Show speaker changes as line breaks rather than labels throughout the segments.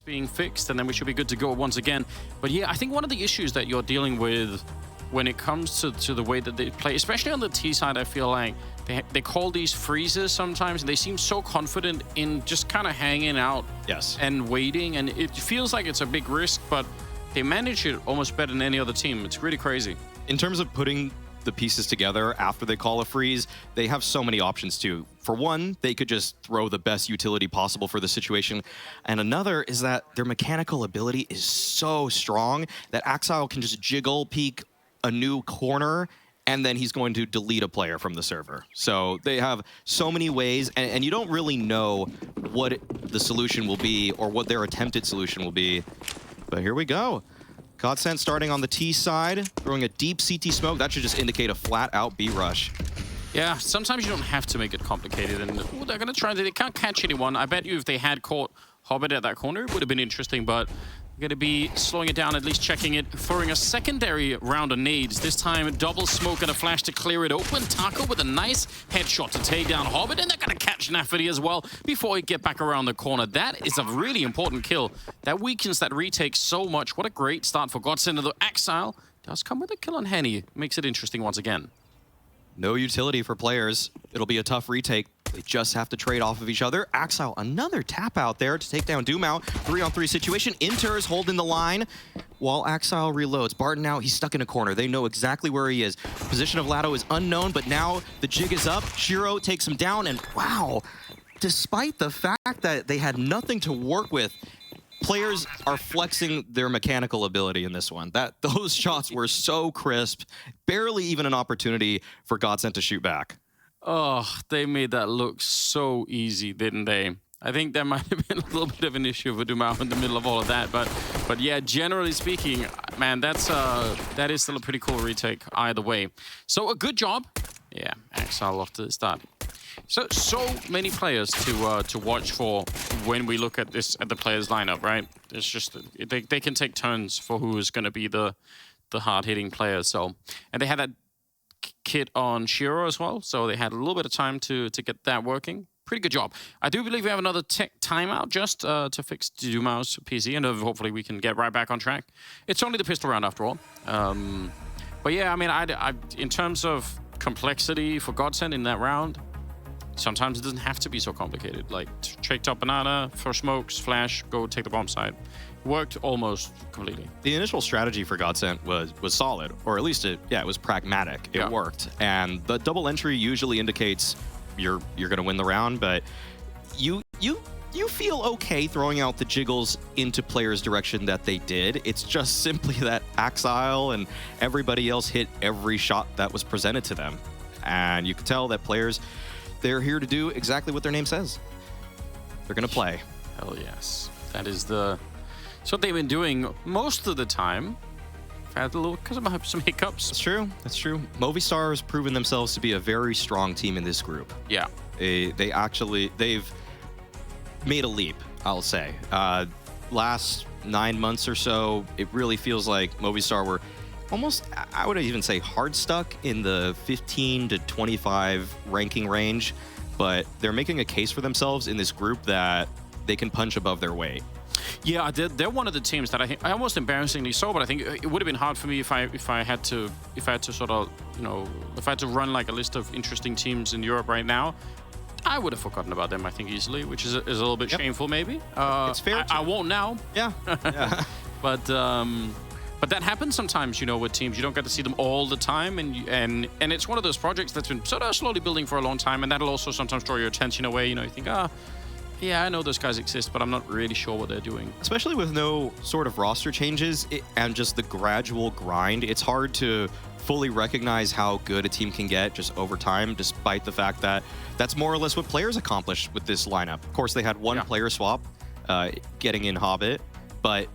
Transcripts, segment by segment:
being fixed, and then we should be good to go once again. But yeah, I think one of the issues that you're dealing with when it comes to the way that they play, especially on the T side, I feel like they call these freezes sometimes, and they seem so confident in just kind of hanging out and waiting, and it feels like it's a big risk, but they manage it almost better than any other team. It's really crazy.
In terms of putting the pieces together after they call a freeze, they have so many options too. For one, they could just throw the best utility possible for the situation. And another is that their mechanical ability is so strong that Axile can just jiggle peek a new corner, and then he's going to delete a player from the server. So they have so many ways, and you don't really know what the solution will be or what their attempted solution will be. But here we go. GODSENT starting on the T side, throwing a deep CT smoke. That should just indicate a flat-out B rush.
Yeah, sometimes you don't have to make it complicated, and they're going to try. They can't catch anyone. I bet you if they had caught Hobbit at that corner, it would have been interesting, but going to be slowing it down, at least checking it, throwing a secondary round of nades. This time, double smoke and a flash to clear it open. Taco with a nice headshot to take down Hobbit, and they're going to catch Nafferty as well before he get back around the corner. That is a really important kill. That weakens that retake so much. What a great start for GODSENT. Although Axile does come with a kill on Henny. Makes it interesting once again.
No utility for players. It'll be a tough retake. They just have to trade off of each other. Axile, another tap out there to take down Doomau. 3-on-3 situation. Inter is holding the line while Axile reloads. Barton now, he's stuck in a corner. They know exactly where he is. Position of Lado is unknown, but now the jig is up. Shiro takes him down, and wow, despite the fact that they had nothing to work with, players are flexing their mechanical ability in this one. Those shots were so crisp, barely even an opportunity for GODSENT to shoot back.
Oh, they made that look so easy, didn't they? I think there might have been a little bit of an issue for Doomau in the middle of all of that, but yeah, generally speaking, man, that is still a pretty cool retake either way. So a good job. Yeah, Axile off to the start. So many players to watch for when we look at the players lineup, right? It's just they can take turns for who is going to be the hard-hitting player. So, and they had that kit on Shiro as well, so they had a little bit of time to get that working. Pretty good job. I do believe we have another tech timeout just to fix Doomau's PC, and hopefully we can get right back on track. It's only the pistol round after all. But yeah, I mean, I in terms of complexity for GODSENT in that round, sometimes it doesn't have to be so complicated. Like, check top banana, throw smokes, flash, go take the bomb side. Worked almost completely. The
initial strategy for GODSENT was solid, or at least it was pragmatic. It worked, and the double entry usually indicates you're gonna win the round, but you feel okay throwing out the jiggles into players' direction that they did. It's just simply that Axile and everybody else hit every shot that was presented to them, and you can tell that players, they're here to do exactly what their name says. They're gonna play.
Hell yes, that is It's what they've been doing most of the time. Had a little, because of some hiccups.
That's true. That's true. Movistar has proven themselves to be a very strong team in this group.
Yeah.
They've made a leap, I'll say. Last 9 months or so, it really feels like Movistar were almost, I would even say, hard stuck in the 15 to 25 ranking range, but they're making a case for themselves in this group that they can punch above their weight.
Yeah, they're one of the teams that I almost embarrassingly so, but I think it would have been hard for me if I had to sort of, you know, if I had to run like a list of interesting teams in Europe right now, I would have forgotten about them, I think, easily, which is a little bit shameful, maybe.
It's fair.
I won't now.
Yeah.
But that happens sometimes, you know, with teams. You don't get to see them all the time, and it's one of those projects that's been sort of slowly building for a long time, and that'll also sometimes draw your attention away. You know, you think, yeah, I know those guys exist, but I'm not really sure what they're doing.
Especially with no sort of roster changes and just the gradual grind, it's hard to fully recognize how good a team can get just over time, despite the fact that that's more or less what players accomplished with this lineup. Of course, they had one player swap, getting in Hobbit, but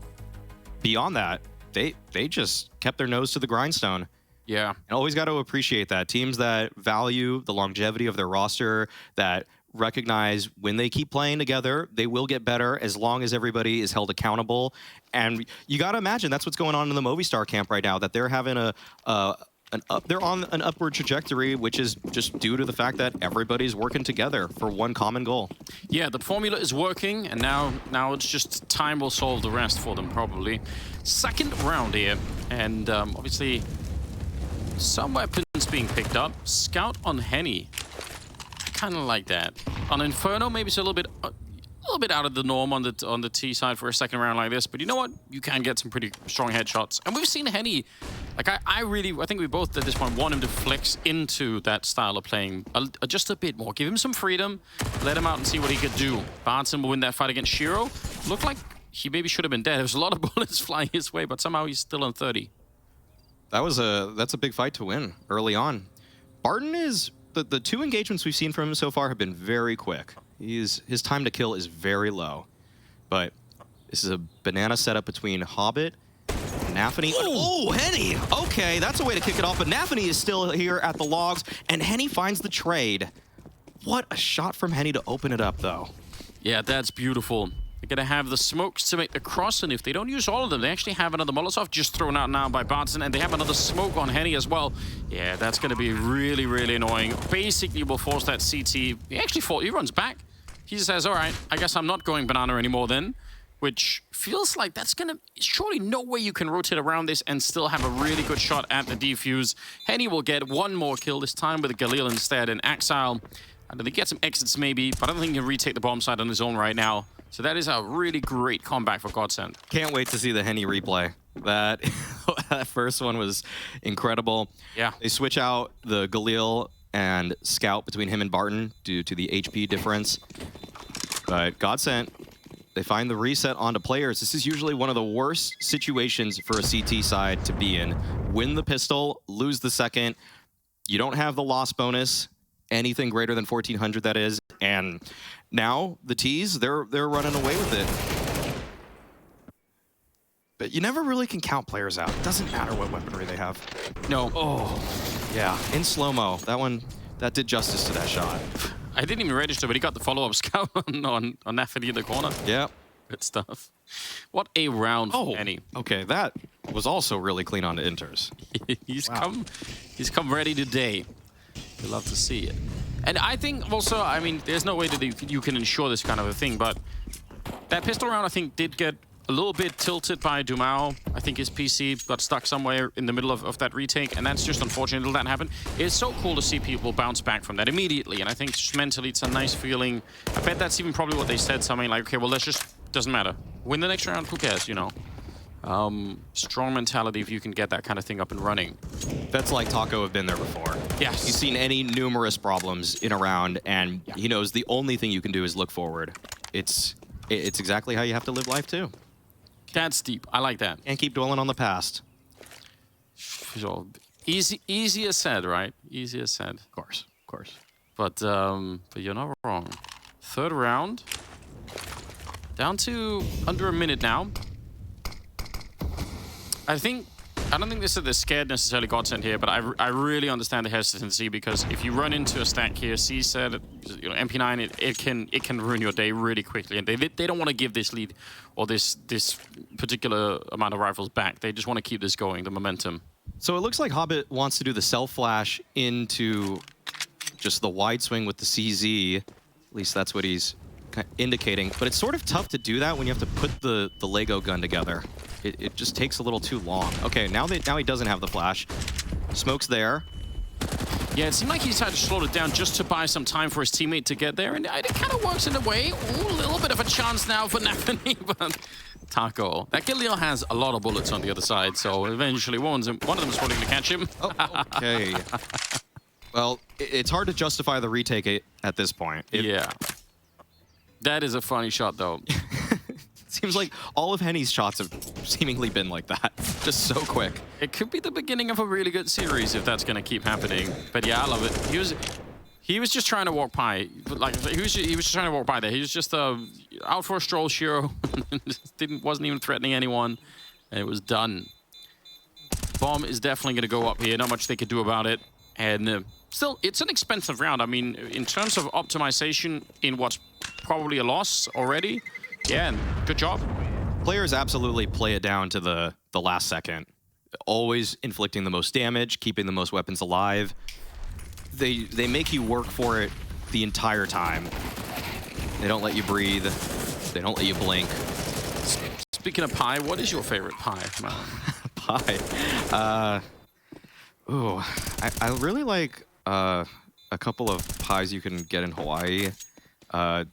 beyond that, they just kept their nose to the grindstone.
Yeah.
And always got to appreciate that. Teams that value the longevity of their roster, that recognize when they keep playing together, they will get better as long as everybody is held accountable. And you got to imagine that's what's going on in the Movistar camp right now, that they're having a they're on an upward trajectory, which is just due to the fact that everybody's working together for one common goal.
Yeah, the formula is working, and now it's just time will solve the rest for them, probably. Second round here, and obviously some weapons being picked up. Scout on Henny. I kind of like that. On Inferno, maybe it's a little bit out of the norm on the T side for a second round like this, but you know what? You can get some pretty strong headshots. And we've seen Henny, like I think we both at this point want him to flex into that style of playing just a bit more. Give him some freedom, let him out and see what he could do. Barton will win that fight against Shiro. Looked like he maybe should have been dead. There's a lot of bullets flying his way, but somehow he's still on 30.
That's a big fight to win early on. Barton is the two engagements we've seen from him so far have been very quick. His time to kill is very low, but this is a banana setup between Hobbit, Nafany. Oh, Henny! Okay, that's a way to kick it off, but Nafany is still here at the logs, and Henny finds the trade. What a shot from Henny to open it up, though.
Yeah, that's beautiful. They're going to have the smokes to make the cross, and if they don't use all of them, they actually have another Molotov just thrown out now by Barton, and they have another smoke on Henny as well. Yeah, that's going to be really, really annoying. Basically, will force that CT. He runs back. He says, all right, I guess I'm not going banana anymore then, which feels like that's going to... Surely no way you can rotate around this and still have a really good shot at the defuse. Henny will get one more kill, this time with a Galil instead, and Axile, I don't think he gets some exits maybe, but I don't think he can retake the bomb side on his own right now. So that is a really great comeback for GODSENT.
Can't wait to see the Henny replay. That first one was incredible.
Yeah.
They switch out the Galil and Scout between him and Barton due to the HP difference. But GODSENT, they find the reset onto players. This is usually one of the worst situations for a CT side to be in. Win the pistol, lose the second. You don't have the loss bonus. Anything greater than 1,400, that is. And now the T's, they're running away with it. But you never really can count players out. It doesn't matter what weaponry they have.
No.
Oh, yeah. In slow-mo, that did justice to that shot.
I didn't even register, but he got the follow-up scout on Nafany in the corner.
Yeah.
Good stuff. What a round for Henny.
Okay, that was also really clean on the inters.
He's come ready today. We'd love to see it. And I think also, I mean, there's no way that you can ensure this kind of a thing, but that pistol round, I think, did get a little bit tilted by Dumao. I think his PC got stuck somewhere in the middle of that retake, and that's just unfortunate that happened. It's so cool to see people bounce back from that immediately, and I think just mentally it's a nice feeling. I bet that's even probably what they said, something like, okay, well, let's just, doesn't matter. Win the next round, who cares, you know? Strong mentality if you can get that kind of thing up and running.
That's like Taco have been there before.
Yes.
He's seen any numerous problems in a round, and he knows the only thing you can do is look forward. It's exactly how you have to live life, too.
That's deep. I like that.
Can't keep dwelling on the past.
So, easier said, right? Easier said.
Of course, of course.
But you're not wrong. Third round. Down to under a minute now. I don't think they're scared necessarily GODSENT here, but I really understand the hesitancy, because if you run into a stack here, C said, you know, MP9, it can ruin your day really quickly, and they don't want to give this lead or this particular amount of rifles back. They just want to keep this going, the momentum. So
it looks like Hobbit wants to do the self flash into just the wide swing with the CZ. At least that's what he's indicating, but it's sort of tough to do that when you have to put the Lego gun together. It just takes a little too long. Okay, now he doesn't have the flash. Smoke's there.
Yeah, it seemed like he decided to slow it down just to buy some time for his teammate to get there, and it kind of works in a way. Ooh, a little bit of a chance now for Nafany, but Taco. That Galil has a lot of bullets on the other side, so eventually one of them is probably going to catch him.
Oh, okay. Well, it's hard to justify the retake at this point.
Yeah. That is a funny shot, though.
Seems like all of Henny's shots have seemingly been like that. Just so quick.
It could be the beginning of a really good series if that's going to keep happening. But yeah, I love it. He was just trying to walk by. Like he was just trying to walk by there. He was just out for a stroll, Shiro. Wasn't even threatening anyone. And it was done. Bomb is definitely going to go up here. Not much they could do about it. And still, it's an expensive round. I mean, in terms of optimization in what's probably a loss already, yeah, good job.
Players absolutely play it down to the last second. always inflicting the most damage, keeping the most weapons alive. They make you work for it the entire time. They don't let you breathe. They don't let you blink.
Speaking of pie, what is your favorite pie, man?
Pie. Ooh, I really like a couple of pies you can get in Hawaii.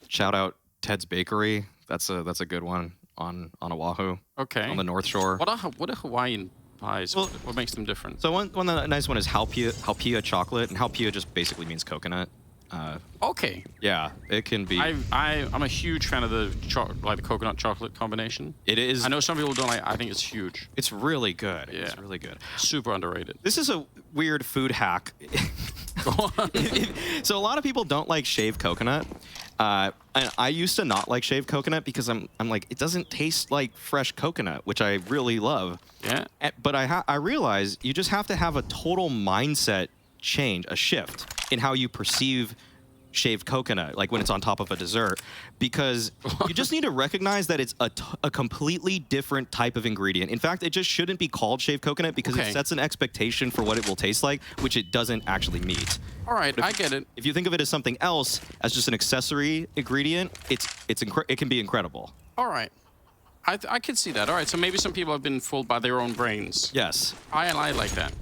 Shout out Ted's Bakery. That's a good one on Oahu.
Okay.
On the North Shore.
What are Hawaiian pies?
Well,
what makes them different?
So one nice one is Haupia chocolate, and Haupia just basically means coconut.
Okay.
Yeah, it can be.
I'm a huge fan of the the coconut chocolate combination.
It is.
I know some people don't like. I think it's huge.
It's really good.
Yeah.
It's really good.
Super underrated.
This is a weird food hack.
Go on.
So a lot of people don't like shaved coconut. And I used to not like shaved coconut because I'm like, it doesn't taste like fresh coconut, which I really love.
Yeah.
But I realize you just have to have a total mindset change, a shift in how you perceive shaved coconut, like when it's on top of a dessert, because you just need to recognize that it's a completely different type of ingredient. In fact, it just shouldn't be called shaved coconut because it sets an expectation for what it will taste like, which it doesn't actually meet.
All right, I get it.
If you think of it as something else, as just an accessory ingredient, it can be incredible.
All right. I can see that. All right, so maybe some people have been fooled by their own brains.
Yes.
I like that.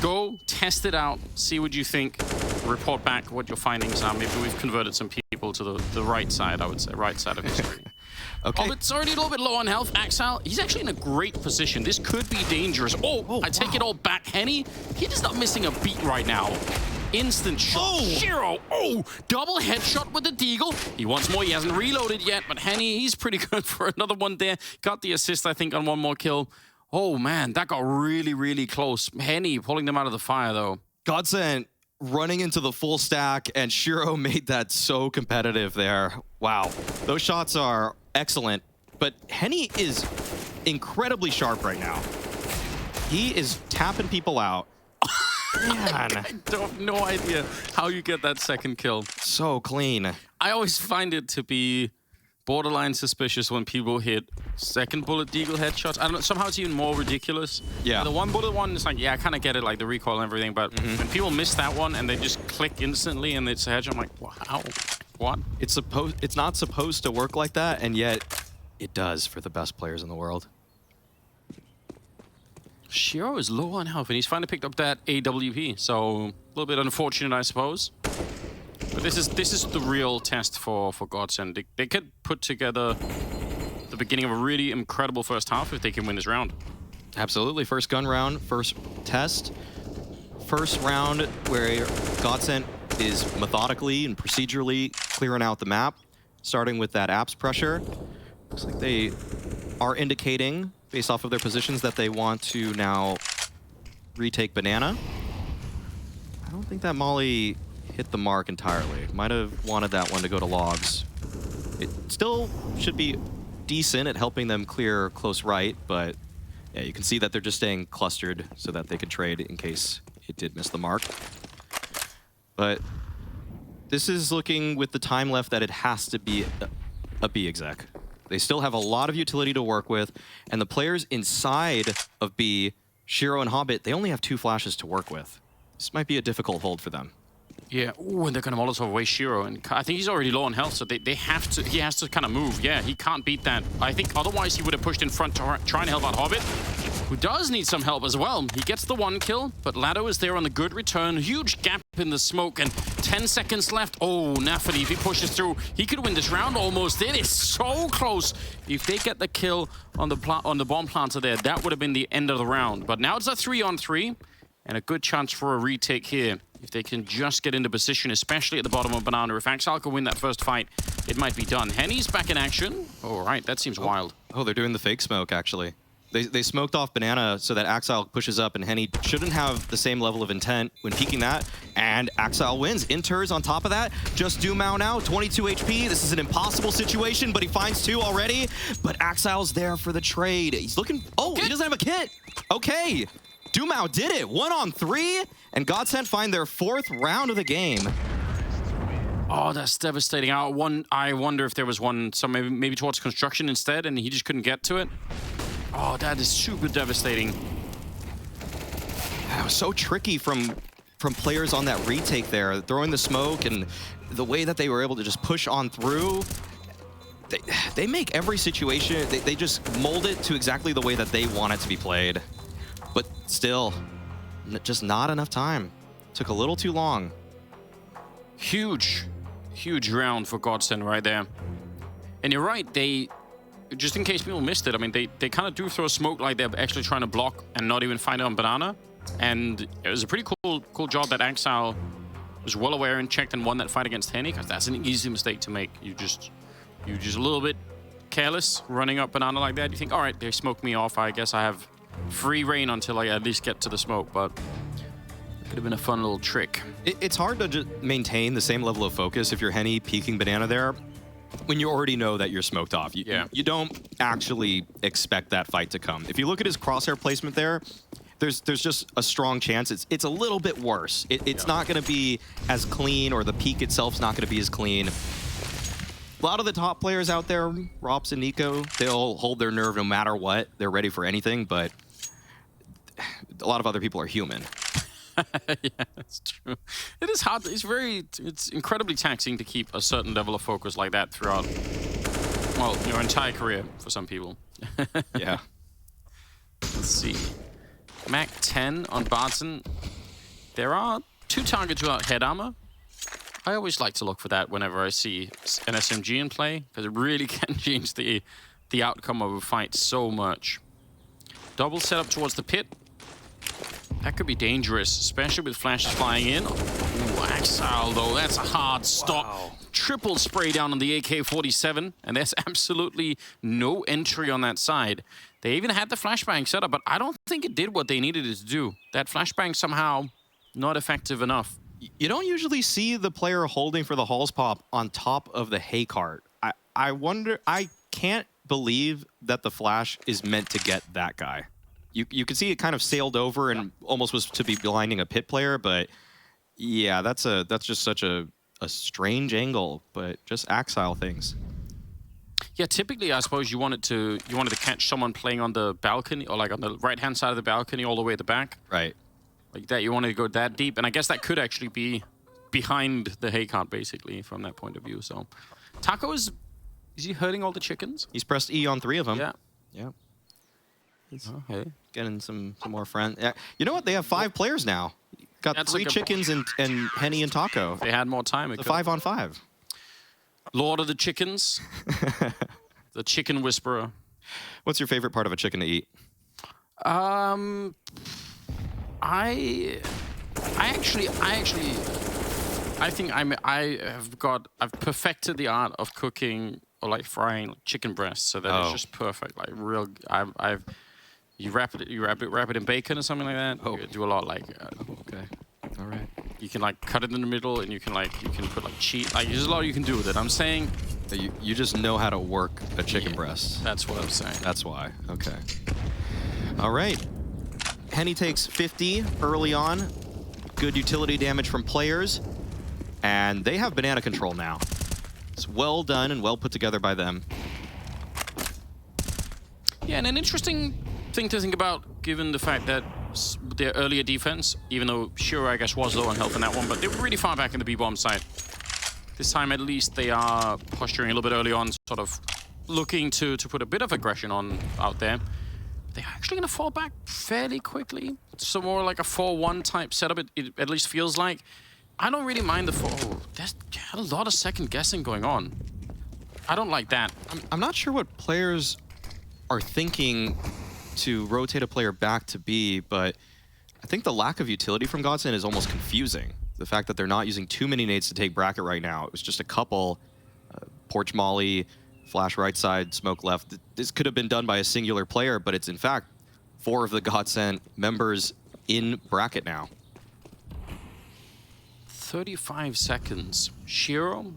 Go test it out, see what you think, report back what your findings are. Maybe we've converted some people to the right side, I would say, right side of history.
Okay.
Oh, it's already a little bit low on health. Axel, he's actually in a great position. This could be dangerous. Oh, I take it all back. Henny, he is not missing a beat right now. Instant shot. Shiro. Oh, double headshot with the deagle. He wants more. He hasn't reloaded yet, but Henny, he's pretty good for another one there. Got the assist, I think, on one more kill. Oh, man, that got really, really close. Henny pulling them out of the fire, though.
GODSENT running into the full stack, and Shiro made that so competitive there. Wow. Those shots are excellent, but Henny is incredibly sharp right now. He is tapping people out. Man.
I don't no idea how you get that second kill.
So clean.
I always find it to be borderline suspicious when people hit second bullet deagle headshots. I don't know, somehow it's even more ridiculous.
Yeah.
The one bullet one is like, yeah, I kind of get it, like the recoil and everything, but when people miss that one and they just click instantly and it's a headshot, I'm like, wow, what?
It's not supposed to work like that, and yet it does for the best players in the world.
Shiro is low on health and he's finally picked up that AWP, so a little bit unfortunate, I suppose. But this is the real test for GODSENT. They could put together the beginning of a really incredible first half if they can win this round.
Absolutely. First gun round, first test. First round where GODSENT is methodically and procedurally clearing out the map, starting with that apps pressure. Looks like they are indicating, based off of their positions, that they want to now retake Banana. I don't think that Molly hit the mark entirely. Might have wanted that one to go to logs. It still should be decent at helping them clear close right, but yeah, you can see that they're just staying clustered so that they can trade in case it did miss the mark. But this is looking, with the time left, that it has to be a B exec. They still have a lot of utility to work with, and the players inside of B, Shiro and Hobbit, they only have 2 flashes to work with. This might be a difficult hold for them.
Yeah, ooh, and they're going to Molotov away Shiro, and I think he's already low on health, so he has to kind of move. Yeah, he can't beat that. I think otherwise he would have pushed in front to try and help out Hobbit, who does need some help as well. He gets the 1 kill, but Lado is there on the good return. Huge gap in the smoke, and 10 seconds left. Oh, Nafferty, if he pushes through, he could win this round almost. It is so close. If they get the kill on the bomb planter there, that would have been the end of the round. But now it's a 3-on-3, and a good chance for a retake here. If they can just get into position, especially at the bottom of Banana. If Axel can win that first fight, it might be done. Henny's back in action. All right, that seems wild.
Oh, they're doing the fake smoke, actually. They smoked off Banana so that Axel pushes up, and Henny shouldn't have the same level of intent when peeking that, and Axel wins. Inters on top of that. Just Dumao now, 22 HP. This is an impossible situation, but he finds 2 already. But Axel's there for the trade. He's looking... Oh, he doesn't have a kit. Okay. Dumao did it. 1-on-3, and GODSENT find their 4th round of the game.
Oh, that's devastating. I wonder if there was one, so maybe towards construction instead, and he just couldn't get to it. Oh, that is super devastating.
That was so tricky from players on that retake there, throwing the smoke and the way that they were able to just push on through. They make every situation, they just mold it to exactly the way that they want it to be played. But still, just not enough time. Took a little too long.
Huge round for GODSENT right there. And you're right, they, just in case people missed it, I mean, they kind of do throw smoke like they're actually trying to block and not even find it on Banana. And it was a pretty cool job that Axile was well aware and checked and won that fight against Henny, because that's an easy mistake to make. You just a little bit careless running up Banana like that. You think, all right, they smoked me off. I guess I have free reign until I at least get to the smoke, but it could have been a fun little trick.
It's hard to just maintain the same level of focus if you're Henny peeking Banana there when you already know that you're smoked off. You don't actually expect that fight to come. If you look at his crosshair placement there, there's just a strong chance it's a little bit worse. It's not going to be as clean, or the peak itself's not going to be as clean. A lot of the top players out there, Rops and Nico, they'll hold their nerve no matter what. They're ready for anything, but a lot of other people are human.
Yeah, that's true. It is hard. It's incredibly taxing to keep a certain level of focus like that throughout, well, your entire career for some people.
Yeah.
Let's see. Mac 10 on GODSENT. There are 2 targets without head armor. I always like to look for that whenever I see an SMG in play, because it really can change the outcome of a fight so much. Double setup towards the pit. That could be dangerous, especially with flashes flying in. Ooh, Axile, though, that's a hard stop. Wow. Triple spray down on the AK-47, and there's absolutely no entry on that side. They even had the flashbang set up, but I don't think it did what they needed it to do. That flashbang somehow not effective enough.
You don't usually see the player holding for the Halls pop on top of the hay cart. I wonder, I can't believe that the flash is meant to get that guy. You can see it kind of sailed over and almost was to be blinding a pit player, but yeah, that's just such a strange angle, but just Axile things.
Yeah, typically I suppose you wanted to catch someone playing on the balcony, or like on the right-hand side of the balcony all the way at the back.
Right.
Like that, you wanted to go that deep, and I guess that could actually be behind the hay cart, basically, from that point of view. So, Taco is he hurting all the chickens?
He's pressed E on 3 of them.
Yeah.
Yeah. He's
getting
some more friends. Yeah. You know what? They have 5 players now. Got
That's
3 chickens and Henny and Taco.
If they had more time, it
the
could.
5-on-5.
Lord of the chickens. The chicken whisperer.
What's your favorite part of a chicken to eat?
I think I've perfected the art of cooking or like frying chicken breasts, so that it's just perfect. Like real, you wrap it in bacon or something like that.
Oh,
you do a lot like.
Okay, all right.
You can like cut it in the middle, and you can put like cheese. Like there's a lot you can do with it. I'm saying.
You just know how to work a chicken breast.
That's what I'm saying.
That's why. Okay. All right. Henny takes 50 early on. Good utility damage from players. And they have banana control now. It's well done and well put together by them.
Yeah, and an interesting thing to think about, given the fact that their earlier defense, even though Shiro, I guess, was low on health in that one, but they were really far back in the B-bomb site. This time, at least, they are posturing a little bit early on, sort of looking to put a bit of aggression on out there. They're actually going to fall back fairly quickly. So more like a 4-1 type setup, it at least feels like. I don't really mind the 4. Oh, there's a lot of second guessing going on. I don't like that.
I'm not sure what players are thinking to rotate a player back to B, but I think the lack of utility from GODSENT is almost confusing. The fact that they're not using too many nades to take bracket right now. It was just a couple. Porch molly, flash right side, smoke left. This could have been done by a singular player, but it's in fact 4 of the GODSENT members in bracket now.
35 seconds. Shiro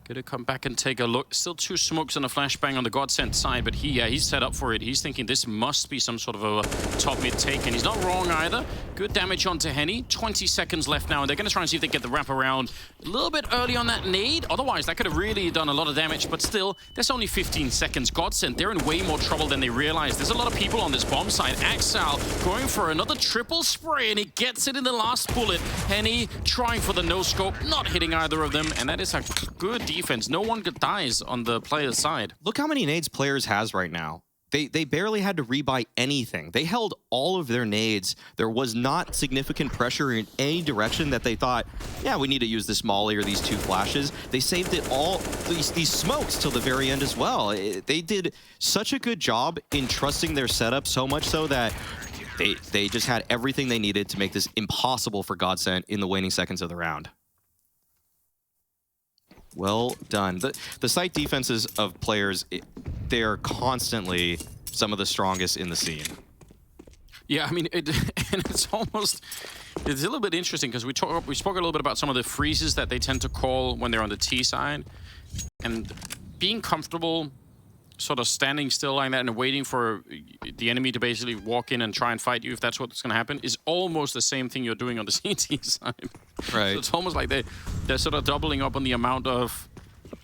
Gonna come back and take a look. Still 2 smokes and a flashbang on the GODSENT side, but he's set up for it. He's thinking this must be some sort of a top mid take, and he's not wrong either. Good damage onto Henny. 20 seconds left now, and they're gonna try and see if they get the wrap around a little bit early on that nade. Otherwise, that could have really done a lot of damage, but still, there's only 15 seconds. GODSENT, they're in way more trouble than they realize. There's a lot of people on this bomb side. Axal going for another triple spray, and he gets it in the last bullet. Henny trying for the no-scope, not hitting either of them, and that is a good defense. No one dies on the player's side.
Look how many nades players has right now. They barely had to rebuy anything. They held all of their nades. There was not significant pressure in any direction that they thought, yeah, we need to use this molly or these 2 flashes. They saved it all, these smokes till the very end as well. They did such a good job in trusting their setup, so much so that they just had everything they needed to make this impossible for GODSENT in the waning seconds of the round. Well done. The site defenses of players, they're constantly some of the strongest in the scene.
Yeah, I mean, and it's a little bit interesting because we spoke a little bit about some of the freezes that they tend to call when they're on the T side, and being comfortable sort of standing still like that and waiting for the enemy to basically walk in and try and fight you, if that's what's going to happen, is almost the same thing you're doing on the CT side.
Right.
So it's almost like they're sort of doubling up on the amount of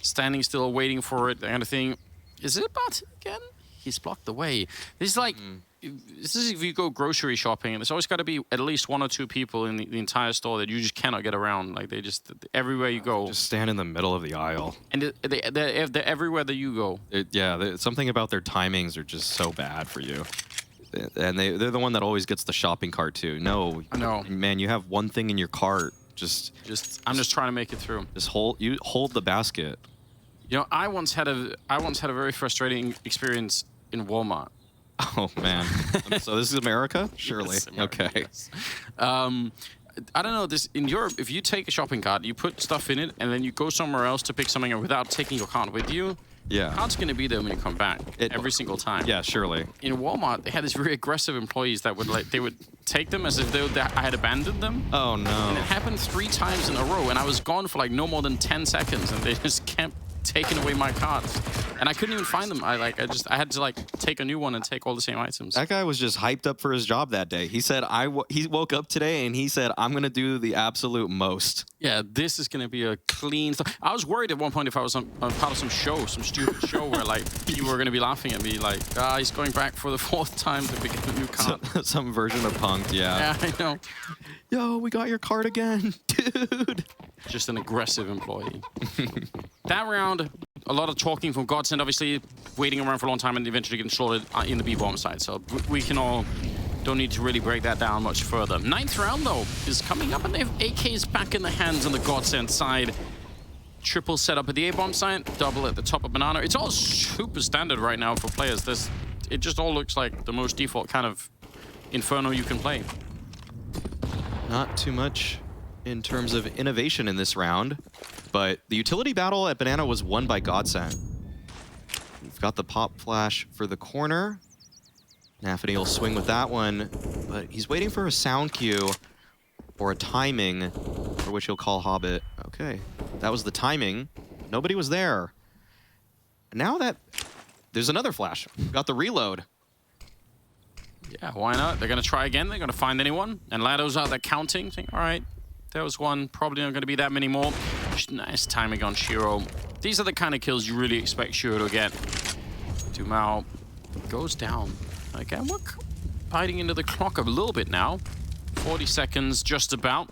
standing still, waiting for it, that kind of thing. Is it about again? He's blocked the way. This is like, this is if you go grocery shopping, and there's always got to be at least 1 or 2 people in the entire store that you just cannot get around. Like, they just, everywhere you go.
Just stand in the middle of the aisle.
And they're everywhere that you go.
Something about their timings are just so bad for you. And they're the one that always gets the shopping cart too. No, man, you have one thing in your cart.
I'm just trying to make it through.
Just hold the basket.
You know, I once had a very frustrating experience in Walmart.
Oh man. So this is America? Surely.
Yes, America,
okay.
Yes. I don't know, this in Europe, if you take a shopping cart, you put stuff in it, and then you go somewhere else to pick something up without taking your cart with you,
yeah,
the cart's going to be there when you come back every single time.
Yeah, surely.
In Walmart, they had these very aggressive employees that would they would take them as if I had abandoned them.
Oh no.
And it happened 3 times in a row, and I was gone for like no more than 10 seconds, and they just kept taking away my carts, and I couldn't even find them. I had to like take a new one and take all the same items.
That guy was just hyped up for his job that day. He said he woke up today and he said, I'm gonna do the absolute most.
Yeah, this is gonna be a clean. I was worried at one point if I was on part of some stupid show where like people were gonna be laughing at me like, he's going back for the 4th time to pick a new cart.
Some version of punked, yeah.
Yeah, I know.
Yo, we got your cart again, dude.
Just an aggressive employee. That round, a lot of talking from GODSENT, obviously waiting around for a long time and eventually getting slaughtered in the B-bomb side. So we can all don't need to really break that down much further. 9th round, though, is coming up, and they have AKs back in the hands on the GODSENT side. Triple setup at the A-bomb side, double at the top of Banana. It's all super standard right now for players. It just all looks like the most default kind of Inferno you can play.
Not too much in terms of innovation in this round, but the utility battle at Banana was won by GODSENT. We've got the pop flash for the corner. Nafany will swing with that one, but he's waiting for a sound cue or a timing for which he'll call Hobbit. Okay, that was the timing. Nobody was there. Now that there's another flash, we've got the reload.
Yeah, why not? They're going to try again. They're going to find anyone. And Lado's out there counting, saying, all right, there was one. Probably not going to be that many more. Just nice timing on Shiro. These are the kind of kills you really expect Shiro to get. Dumao goes down. Again, we're biting into the clock a little bit now. 40 seconds, just about.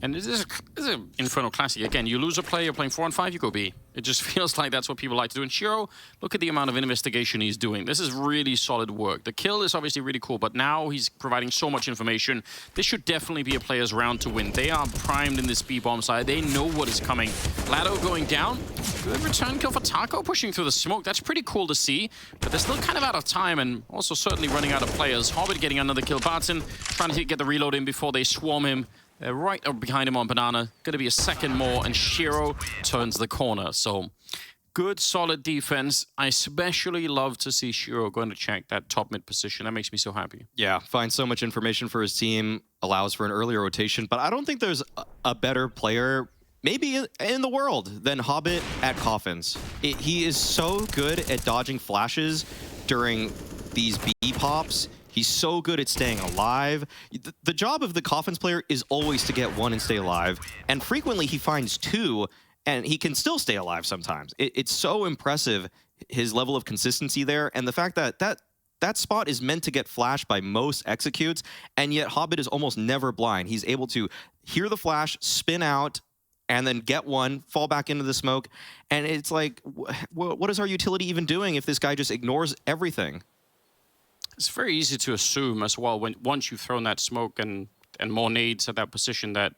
And this is an Inferno classic. Again, you lose a player, you're playing 4 on 5, you go B. It just feels like that's what people like to do. And Shiro, look at the amount of investigation he's doing. This is really solid work. The kill is obviously really cool, but now he's providing so much information. This should definitely be a player's round to win. They are primed in this B-bomb side. They know what is coming. Lado going down. Good return kill for Taco, pushing through the smoke. That's pretty cool to see, but they're still kind of out of time and also certainly running out of players. Hobbit getting another kill. Barton trying to get the reload in before they swarm him. They're right up behind him on Banana. Gonna be a second more, and Shiro turns the corner. So, good, solid defense. I especially love to see Shiro going to check that top mid position. That makes me so happy.
Yeah, finds so much information for his team, allows for an earlier rotation, but I don't think there's a better player maybe in the world, than Hobbit at Coffins. He is so good at dodging flashes during these B pops. He's so good at staying alive. The job of the Coffins player is always to get one and stay alive. And frequently he finds two, and he can still stay alive sometimes. It's so impressive, his level of consistency there. And the fact that that spot is meant to get flashed by most executes, and yet Hobbit is almost never blind. He's able to hear the flash, spin out, and then get one, fall back into the smoke. And it's like, what is our utility even doing if this guy just ignores everything?
It's very easy to assume as well, once you've thrown that smoke and more nades at that position, that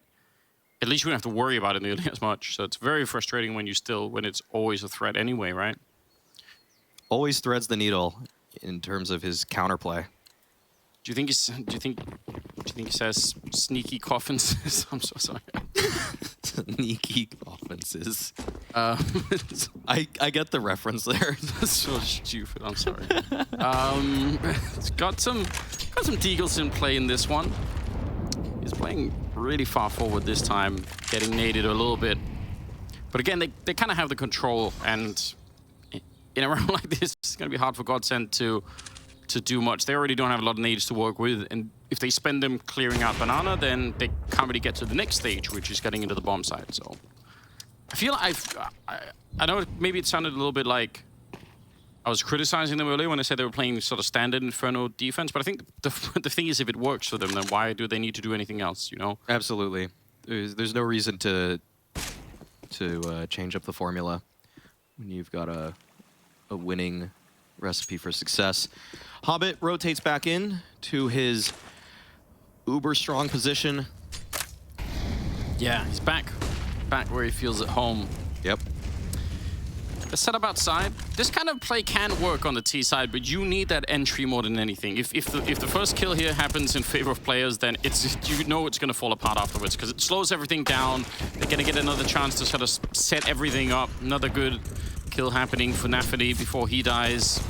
at least you don't have to worry about it nearly as much. So it's very frustrating when it's always a threat anyway, right?
Always threads the needle in terms of his counterplay.
Do you think he says sneaky coffins? I'm so sorry.
Sneaky offenses. I get the reference there.
That's so stupid. I'm sorry. It's got some Deagles in play in this one. He's playing really far forward this time, getting naded a little bit. But again, they kind of have the control, and in a round like this, it's going to be hard for GODSENT to do much. They already don't have a lot of nades to work with, and if they spend them clearing out Banana, then they can't really get to the next stage, which is getting into the bomb side. So I feel I know maybe it sounded a little bit like I was criticizing them earlier when I said they were playing sort of standard Inferno defense, but I think the thing is, if it works for them, then why do they need to do anything else, you know?
Absolutely. There's no reason to change up the formula when you've got a winning recipe for success. Hobbit rotates back in to his uber strong position.
Yeah, he's back where he feels at home.
Yep.
The setup outside, this kind of play can work on the T side, but you need that entry more than anything. If the first kill here happens in favor of players, then you know it's going to fall apart afterwards, because it slows everything down. They're going to get another chance to sort of set everything up. Another good kill happening for Nafady before he dies.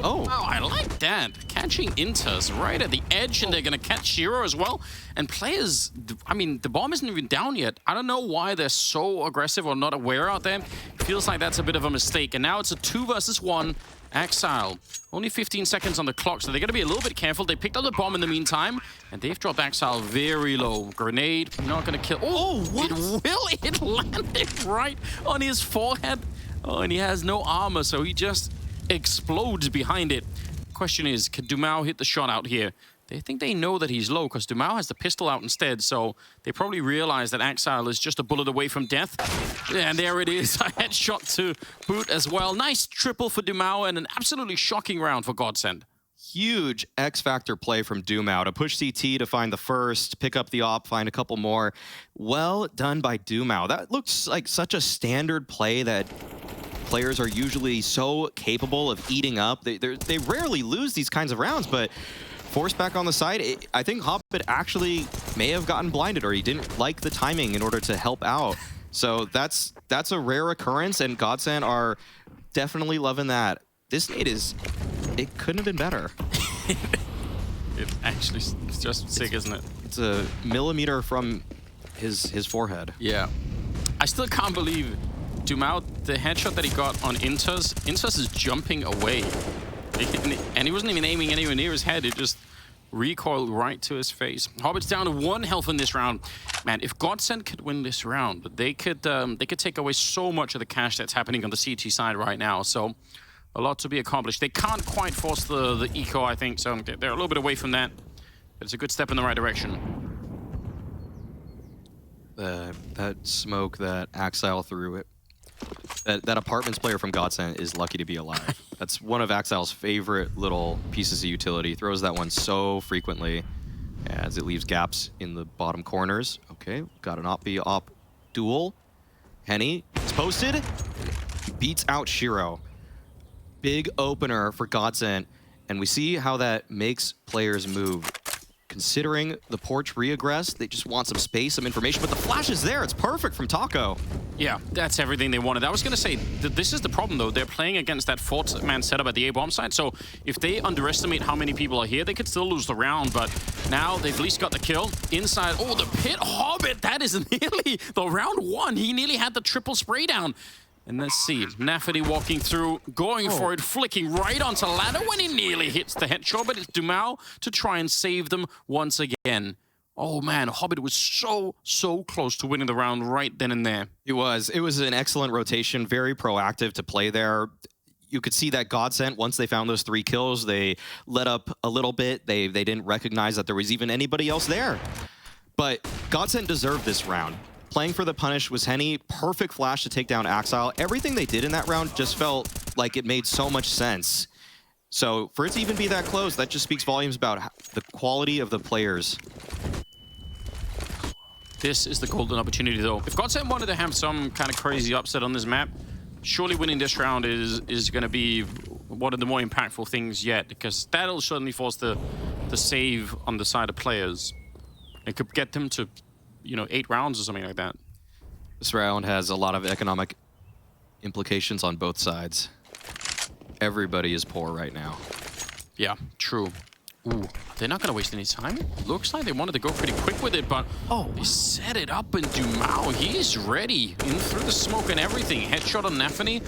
Oh, I like that. Catching Inters right at the edge, and they're going to catch Shiro as well. And players, I mean, the bomb isn't even down yet. I don't know why they're so aggressive or not aware out there. Feels like that's a bit of a mistake. And now it's a 2 versus 1. Axile. Only 15 seconds on the clock, so they're going to be a little bit careful. They picked up the bomb in the meantime, and they've dropped Axile very low. Grenade, not going to kill. Oh, what? It landed right on his forehead. Oh, and he has no armor, so he just explodes behind it. Question is, can Dumao hit the shot out here? They think they know that he's low, because Dumao has the pistol out instead, so they probably realize that Axile is just a bullet away from death. And there it is, a headshot to boot as well. Nice triple for Dumao, and an absolutely shocking round for GODSENT.
Huge X-Factor play from Dumao to push CT to find the first, pick up the op, find a couple more. Well done by Dumao. That looks like such a standard play that players are usually so capable of eating up. They rarely lose these kinds of rounds, but forced back on the side, I think Hobbit actually may have gotten blinded, or he didn't like the timing in order to help out. So that's a rare occurrence, and GODSENT are definitely loving that. This nade it couldn't have been better.
It actually is just sick, isn't it?
It's a millimeter from his forehead.
Yeah. I still can't believe Dumao, the headshot that he got on Inters is jumping away. And he wasn't even aiming anywhere near his head. It just recoiled right to his face. Hobbit's down to 1 health in this round. Man, if GODSENT could win this round, they could take away so much of the cash that's happening on the CT side right now. So a lot to be accomplished. They can't quite force the eco, I think, so they're a little bit away from that. But it's a good step in the right direction.
That smoke that Axile threw it. That apartments player from GODSENT is lucky to be alive. That's one of Axile's favorite little pieces of utility. He throws that one so frequently as it leaves gaps in the bottom corners. Okay, got an op-b-op duel. Henny is posted. He beats out Shiro. Big opener for GODSENT, and we see how that makes players move. Considering the porch re-aggress, they just want some space, some information, but the flash is there. It's perfect from Taco.
Yeah, that's everything they wanted. I was going to say, this is the problem, though. They're playing against that 4-man setup at the A-bomb side, so if they underestimate how many people are here, they could still lose the round, but now they've at least got the kill. Inside, oh, the pit Hobbit, that is nearly the round one. He nearly had the triple spray down. And let's see, Nafferty walking through, going for it, flicking right onto ladder when he nearly hits the headshot, but it's Dumao to try and save them once again. Oh man, Hobbit was so close to winning the round right then and there.
It was an excellent rotation, very proactive to play there. You could see that GODSENT, once they found those 3 kills, they let up a little bit. They didn't recognize that there was even anybody else there. But GODSENT deserved this round. Playing for the punish was Henny, perfect flash to take down Axile. Everything they did in that round just felt like it made so much sense. So for it to even be that close, that just speaks volumes about the quality of the players.
This is the golden opportunity, though. If GODSENT wanted to have some kind of crazy upset on this map, surely winning this round is going to be one of the more impactful things yet, because that'll certainly force the save on the side of players. It could get them to, you know, 8 rounds or something like that.
This round has a lot of economic implications on both sides. Everybody is poor right now.
Yeah, true. Ooh, they're not going to waste any time. Looks like they wanted to go pretty quick with it, but they set it up, and Dumao, he's ready. In through the smoke and everything. Headshot on Nafferty.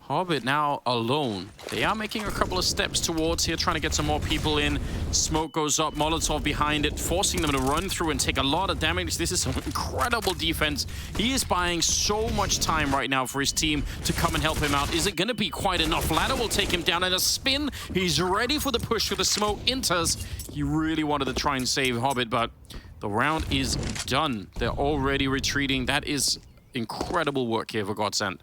Hobbit now alone. They are making a couple of steps towards here, trying to get some more people in. Smoke goes up, Molotov behind it, forcing them to run through and take a lot of damage. This is some incredible defense. He is buying so much time right now for his team to come and help him out. Is it going to be quite enough? Ladder will take him down in a spin. He's ready for the push through the smoke. Enters. He really wanted to try and save Hobbit, but the round is done. They're already retreating. That is incredible work here for GODSENT.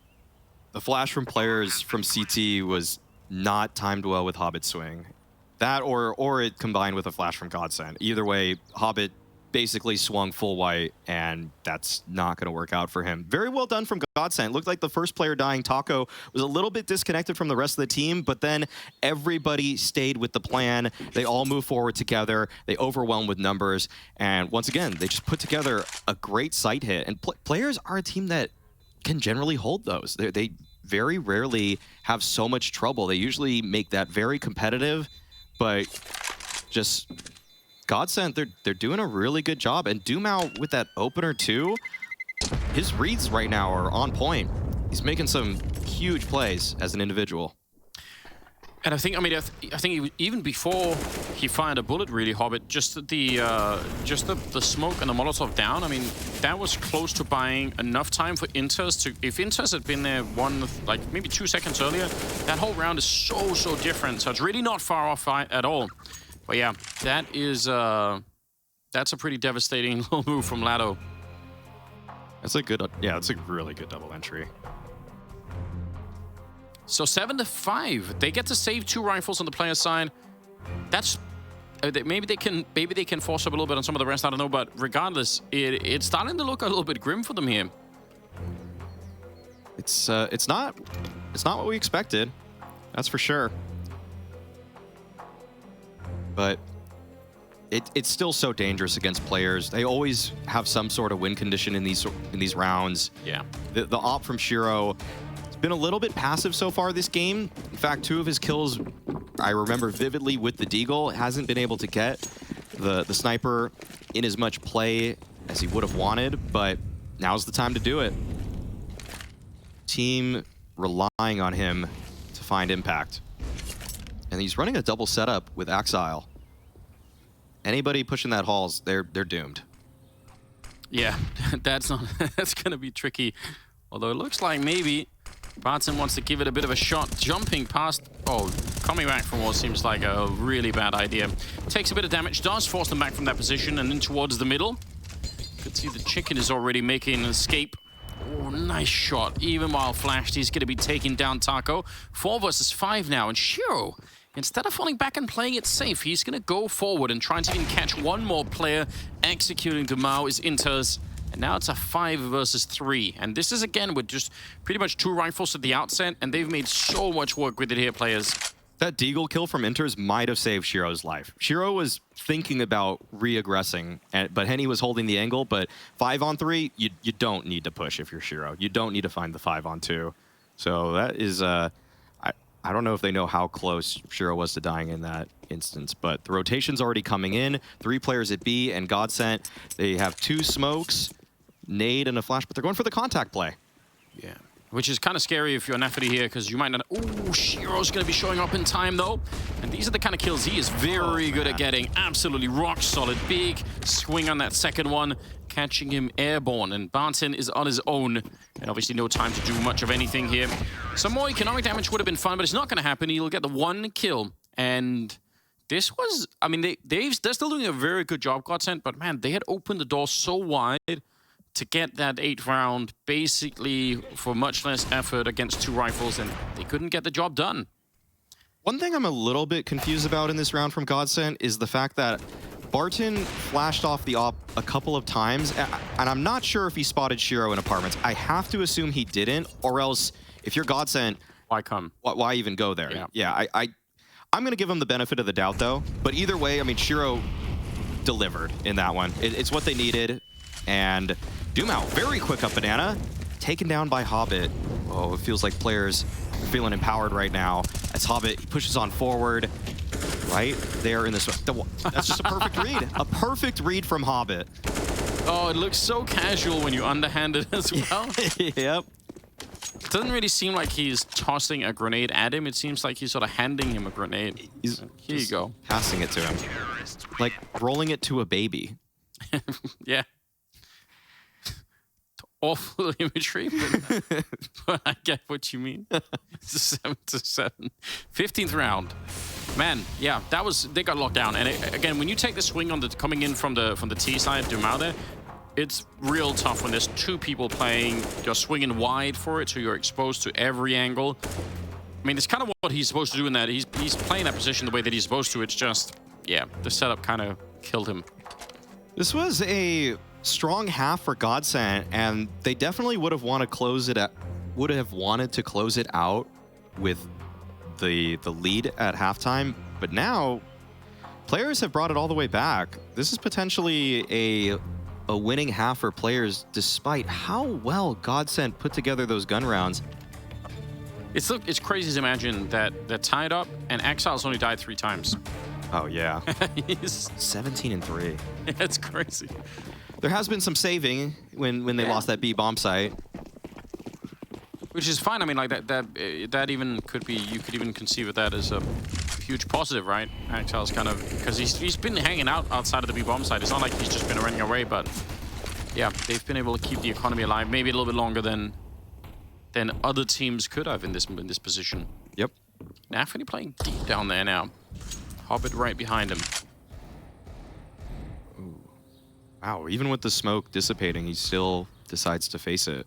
The flash from players from CT was not timed well with Hobbit's swing. That or it combined with a flash from GODSENT. Either way, Hobbit basically swung full white, and that's not going to work out for him. Very well done from GODSENT. Looked like the first player dying, Taco, was a little bit disconnected from the rest of the team, but then everybody stayed with the plan. They all moved forward together. They overwhelmed with numbers, and once again, they just put together a great sight hit. And players are a team that can generally hold those. They very rarely have so much trouble. They usually make that very competitive, but just GODSENT, they're doing a really good job. And Dumao with that opener too, his reads right now are on point. He's making some huge plays as an individual.
And I think even before he fired a bullet, really, Hobbit, just the smoke and the Molotov down, I mean, that was close to buying enough time for Inters to... If Inters had been there maybe 2 seconds earlier, that whole round is so different. So it's really not far off at all. But yeah, that's a pretty devastating little move from Lado.
That's a good, yeah, that's a really good double entry.
So 7-5, they get to save 2 rifles on the player side. That's maybe they can force up a little bit on some of the rest. I don't know, but regardless, it's starting to look a little bit grim for them here.
It's not what we expected, that's for sure. But it's still so dangerous against players. They always have some sort of win condition in these rounds.
Yeah.
The op from Shiro been a little bit passive so far this game. In fact, 2 of his kills I remember vividly with the Deagle. Hasn't been able to get the sniper in as much play as he would have wanted, but now's the time to do it. Team relying on him to find impact. And he's running a double setup with Axile. Anybody pushing that halls, they're doomed.
Yeah, that's gonna be tricky. Although it looks like maybe Barton wants to give it a bit of a shot, jumping past... Oh, coming back from what seems like a really bad idea. Takes a bit of damage, does force them back from that position and in towards the middle. Could see the chicken is already making an escape. Oh, nice shot. Even while flashed, he's going to be taking down Taco. 4 versus 5 now, and Shiro, instead of falling back and playing it safe, he's going to go forward and try to even catch one more player. Executing Dumao is Inters. And now it's a 5 versus 3. And this is, again, with just pretty much 2 rifles at the outset, and they've made so much work with it here, players.
That Deagle kill from Inters might have saved Shiro's life. Shiro was thinking about re-aggressing, but Henny was holding the angle. But 5-on-3, you don't need to push if you're Shiro. You don't need to find the 5-on-2. So that is, I don't know if they know how close Shiro was to dying in that instance, but the rotation's already coming in. 3 players at B and GODSENT. They have 2 smokes, nade, and a flash, but they're going for the contact play.
Yeah. Which is kind of scary if you're Nafity here, because you might not... Ooh, Shiro's going to be showing up in time, though. And these are the kind of kills he is very good at getting. Absolutely rock solid. Big swing on that second one, catching him airborne. And Barton is on his own. And obviously no time to do much of anything here. Some more economic damage would have been fun, but it's not going to happen. He'll get the 1 kill. And this was... I mean, they're still doing a very good job, GODSENT, but man, they had opened the door so wide to get that 8th round basically for much less effort against 2 rifles, and they couldn't get the job done.
One thing I'm a little bit confused about in this round from GODSENT is the fact that Barton flashed off the op a couple of times, and I'm not sure if he spotted Shiro in apartments. I have to assume he didn't, or else if you're GODSENT,
why come?
Why even go there? Yeah, I'm gonna give him the benefit of the doubt though. But either way, I mean, Shiro delivered in that one. It's what they needed, and Dumao, very quick up banana, taken down by Hobbit. Oh, it feels like players are feeling empowered right now as Hobbit pushes on forward. Right there in this one. That's just a perfect read. A perfect read from Hobbit.
Oh, it looks so casual when you underhand it as well.
Yep.
It doesn't really seem like he's tossing a grenade at him. It seems like he's sort of handing him a grenade. Here you go.
Passing it to him. Like rolling it to a baby.
Yeah. Awful imagery, but I get what you mean. It's 7-7. 15th round. Man, yeah, they got locked down. And again, when you take the swing on the coming in from the T side, Dumao there, it's real tough when there's 2 people playing. You're swinging wide for it, so you're exposed to every angle. I mean, it's kind of what he's supposed to do in that. He's playing that position the way that he's supposed to. It's just, yeah, the setup kind of killed him.
This was a strong half for GODSENT, and they definitely would have wanted to close it out with the lead at halftime. But now, players have brought it all the way back. This is potentially a winning half for players, despite how well GODSENT put together those gun rounds.
It's crazy to imagine that they're tied up, and Exile's only died 3 times.
Oh yeah,
He's
17-3.
It's crazy.
There has been some saving when they lost that B bomb site,
which is fine. I mean, like that even could be, you could even conceive of that as a huge positive, right? Exile's kind of, because he's been hanging out outside of the B bomb site. It's not like he's just been running away, but yeah, they've been able to keep the economy alive, maybe a little bit longer than other teams could have in this position.
Yep.
Nafany playing deep down there now. Hobbit right behind him.
Ooh. Wow, even with the smoke dissipating, he still decides to face it.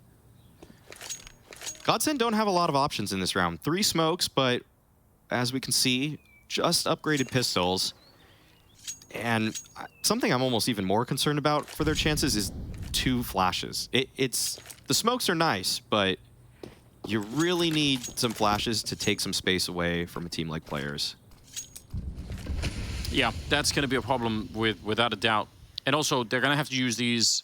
GODSENT don't have a lot of options in this round. 3 smokes, but as we can see, just upgraded pistols. And something I'm almost even more concerned about for their chances is 2 flashes. The smokes are nice, but you really need some flashes to take some space away from a team like players.
Yeah, that's going to be a problem without a doubt. And also, they're going to have to use these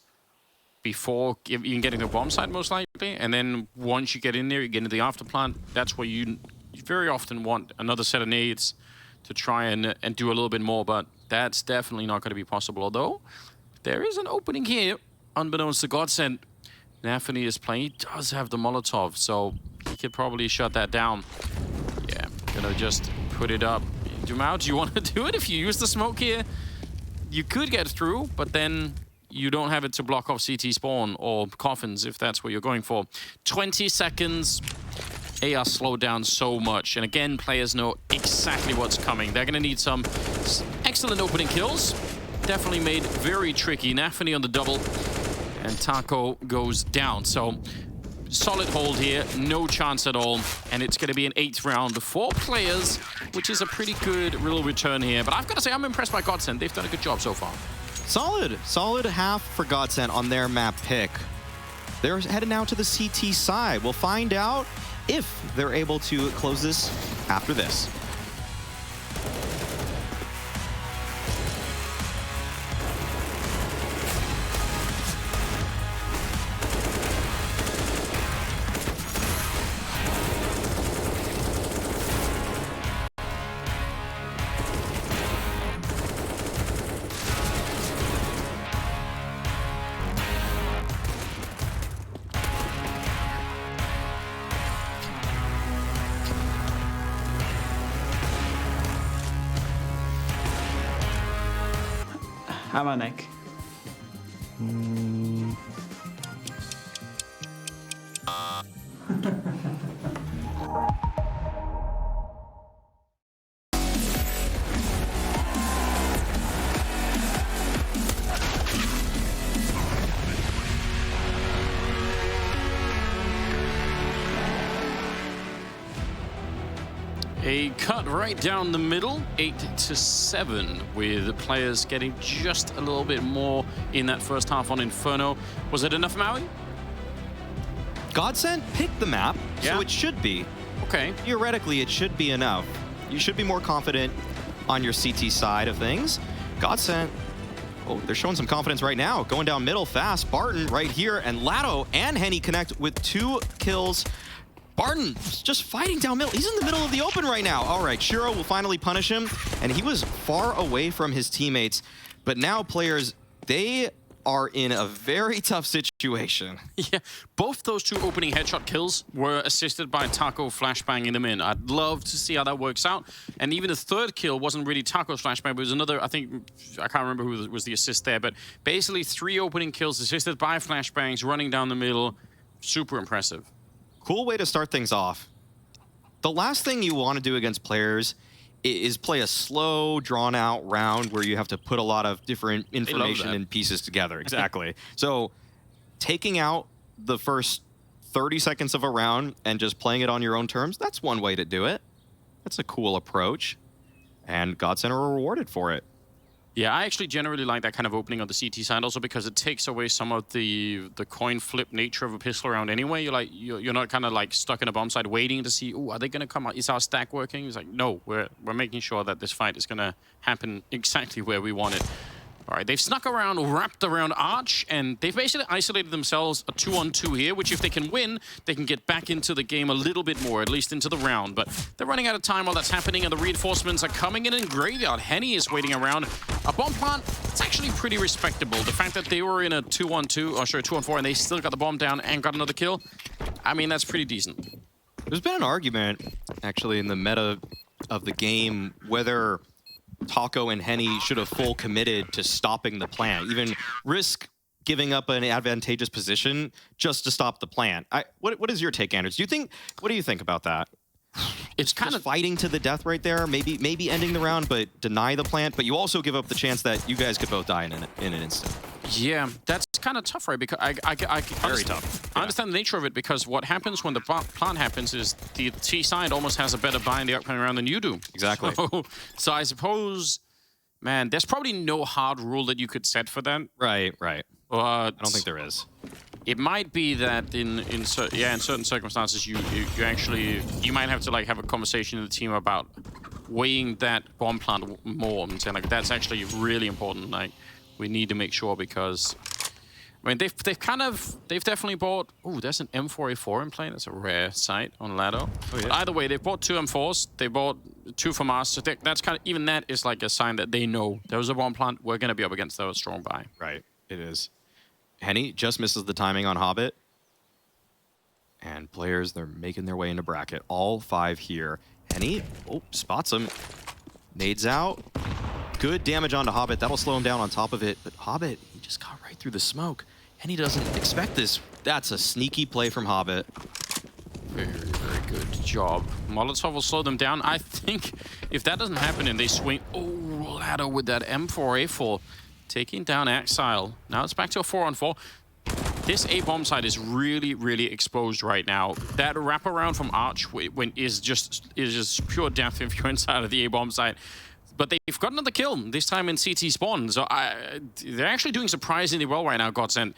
before even getting the bomb site, most likely. And then once you get in there, you get into the after plant. That's where you very often want another set of nades to try and do a little bit more. But that's definitely not going to be possible. Although, there is an opening here, unbeknownst to GODSENT. Nafany is playing. He does have the Molotov, so he could probably shut that down. Yeah, gonna just put it up. Dumao, do you want to do it? If you use the smoke here, you could get through, but then you don't have it to block off CT spawn or coffins if that's what you're going for. 20 seconds. They are slowed down so much. And again, players know exactly what's coming. They're going to need some excellent opening kills. Definitely made very tricky. Nafany on the double. And Taco goes down. So solid hold here, no chance at all. And it's going to be an 8th round. 4 players, which is a pretty good real return here. But I've got to say, I'm impressed by GODSENT. They've done a good job so far. Solid
half for GODSENT on their map pick. They're headed now to the CT side. We'll find out if they're able to close this after this.
Hamanek.
A cut right down the middle, 8-7, with players getting just a little bit more in that first half on Inferno. Was it enough, Maui?
GODSENT picked the map,
Yeah.
so it should be.
Okay.
Theoretically, it should be enough. You should be more confident on your CT side of things. GODSENT, oh, they're showing some confidence right now. Going down middle fast. Barton right here, and Lado and Henny connect with 2 kills. Barton just fighting down middle. He's in the middle of the open right now. All right, Shiro will finally punish him, and he was far away from his teammates. But now players, they are in a very tough situation.
Yeah, both those 2 opening headshot kills were assisted by Taco flashbanging them in. I'd love to see how that works out. And even the 3rd kill wasn't really Taco's flashbang, but it was another, I can't remember who was the assist there, but basically 3 opening kills assisted by flashbangs running down the middle. Super impressive.
Cool way to start things off. The last thing you want to do against players is play a slow, drawn-out round where you have to put a lot of different information and pieces together. Exactly. So taking out the first 30 seconds of a round and just playing it on your own terms, that's one way to do it. That's a cool approach. And GODSENT are rewarded for it.
Yeah, I actually generally like that kind of opening on the CT side also because it takes away some of the coin flip nature of a pistol round anyway. You're not kind of like stuck in a bomb site waiting to see, oh, are they going to come out? Is our stack working? It's like, no, we're making sure that this fight is going to happen exactly where we want it. All right, they've snuck around, wrapped around Arch, and they've basically isolated themselves a 2-on-2 here, which if they can win, they can get back into the game a little bit more, at least into the round. But they're running out of time while that's happening, and the reinforcements are coming in Graveyard. Henny is waiting around. A bomb plant, it's actually pretty respectable. The fact that they were in a 2-on-2, or sorry, 2-on-4, and they still got the bomb down and got another kill, I mean, that's pretty decent.
There's been an argument, actually, in the meta of the game, whether Taco and Henny should have full committed to stopping the plant, even risk giving up an advantageous position just to stop the plant. What is your take, Anders? What do you think about that?
It's kind of
fighting to the death right there, maybe ending the round, but deny the plant, but you also give up the chance that you guys could both die in an instant.
Yeah, that's kind of tough, right? Because I
Very tough.
I understand the nature of it because what happens when the plant happens is the T side almost has a better buy in the upcoming round than you do.
Exactly.
So I suppose, man, there's probably no hard rule that you could set for that.
Right.
But
I don't think there is.
It might be that in certain circumstances you might have to like have a conversation in the team about weighing that bomb plant more and saying like that's actually really important. Like we need to make sure because I mean they've definitely bought. Oh, there's an M4A4 in play. That's a rare sight on Lado. Oh, yeah. But either way, they've bought 2 M4s. They bought 2 from us. So that's kind of even that is like a sign that they know there's a bomb plant. We're gonna be up against those strong buy.
Right. It is. Henny just misses the timing on Hobbit. And players, they're making their way into bracket. All 5 here. Henny, spots him. Nades out. Good damage onto Hobbit. That'll slow him down on top of it. But Hobbit, he just got right through the smoke. Henny doesn't expect this. That's a sneaky play from Hobbit.
Very, very good job. Molotov will slow them down. I think if that doesn't happen and they swing... Oh, Lado with that M4A4. Taking down Exile. Now it's back to a 4-on-4. This A bomb side is really, really exposed right now. That wraparound from Arch is just pure death if you're inside of the A bomb side. But they've got another kill, this time in CT spawn. So they're actually doing surprisingly well right now, GODSENT.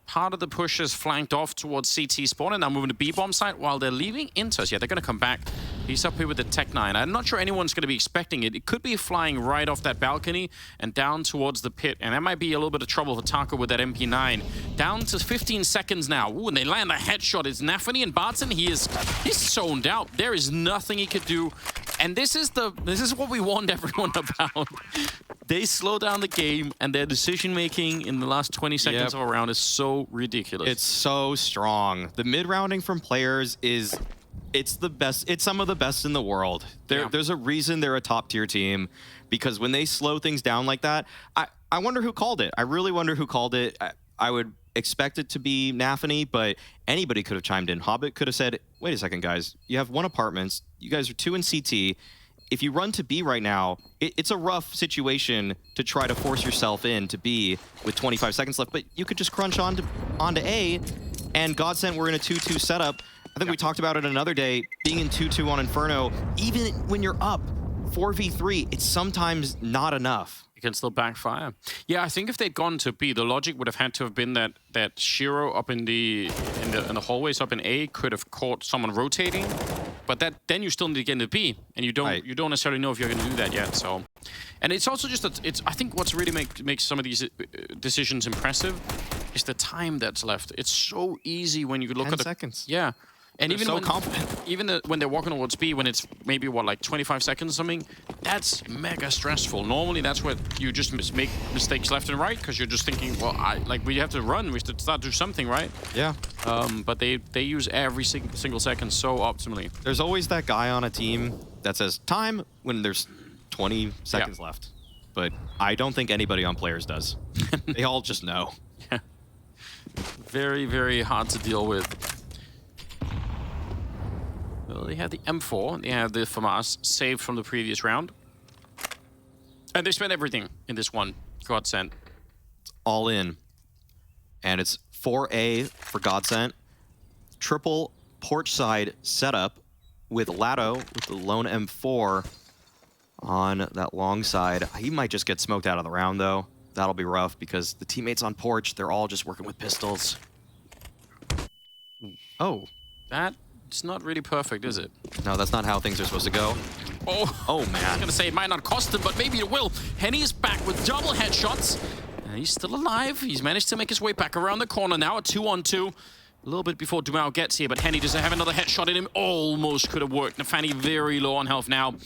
Part of the push is flanked off towards CT spawn and now moving to B bomb site while they're leaving Inters. Yeah, they're going to come back. He's up here with the Tech 9. I'm not sure anyone's going to be expecting it. It could be flying right off that balcony and down towards the pit. And that might be a little bit of trouble for Taco with that MP9. Down to 15 seconds now. Ooh, and they land a headshot. It's Nafany and Barton. He's zoned out. There is nothing he could do. And this is what we warned everyone about. They slow down the game, and their decision-making in the last 20 seconds of a round is so ridiculous.
It's so strong. The mid-rounding from players it's the best. It's some of the best in the world. There's a reason they're a top-tier team, because when they slow things down like that, I wonder who called it. I really wonder who called it. I would expect it to be Nafany, but anybody could have chimed in. Hobbit could have said, wait a second, guys. You have 1 apartments. You guys are 2 in CT. If you run to B right now, it's a rough situation to try to force yourself in to B with 25 seconds left, but you could just crunch onto A, and GODSENT were in a 2-2 setup. I think we talked about it another day, being in 2-2 on Inferno, even when you're up 4v3, it's sometimes not enough.
It can still backfire. Yeah, I think if they'd gone to B, the logic would have had to have been that Shiro up in the hallways up in A could have caught someone rotating, but then you still need to get into B, and you don't necessarily know if you're going to do that yet. So, and it's also just that I think what's really makes some of these decisions impressive is the time that's left. It's so easy when you look at
10 seconds.
Yeah. And
they're so confident.
Even when they're walking towards B, when it's maybe, what, like 25 seconds or something, that's mega stressful. Normally, that's where you just make mistakes left and right, because you're just thinking, well, we have to run, we have to start to do something, right?
Yeah.
But they use every single second so optimally.
There's always that guy on a team that says time when there's 20 seconds left. But I don't think anybody on players does. They all just know.
Yeah. Very, very hard to deal with. Well, they have the M4, they have the FAMAS saved from the previous round. And they spent everything in this one, GODSENT.
All in. And it's 4A for GODSENT. Triple porch side setup with Lado with the lone M4 on that long side. He might just get smoked out of the round, though. That'll be rough because the teammates on porch, they're all just working with pistols. Oh.
It's not really perfect, is it?
No, that's not how things are supposed to go. Oh man.
I was gonna say it might not cost him, but maybe it will. Henny is back with double headshots. And he's still alive. He's managed to make his way back around the corner now, a 2-on-2. A little bit before Dumao gets here, but Henny doesn't have another headshot in him. Almost could have worked. Nafany very low on health now.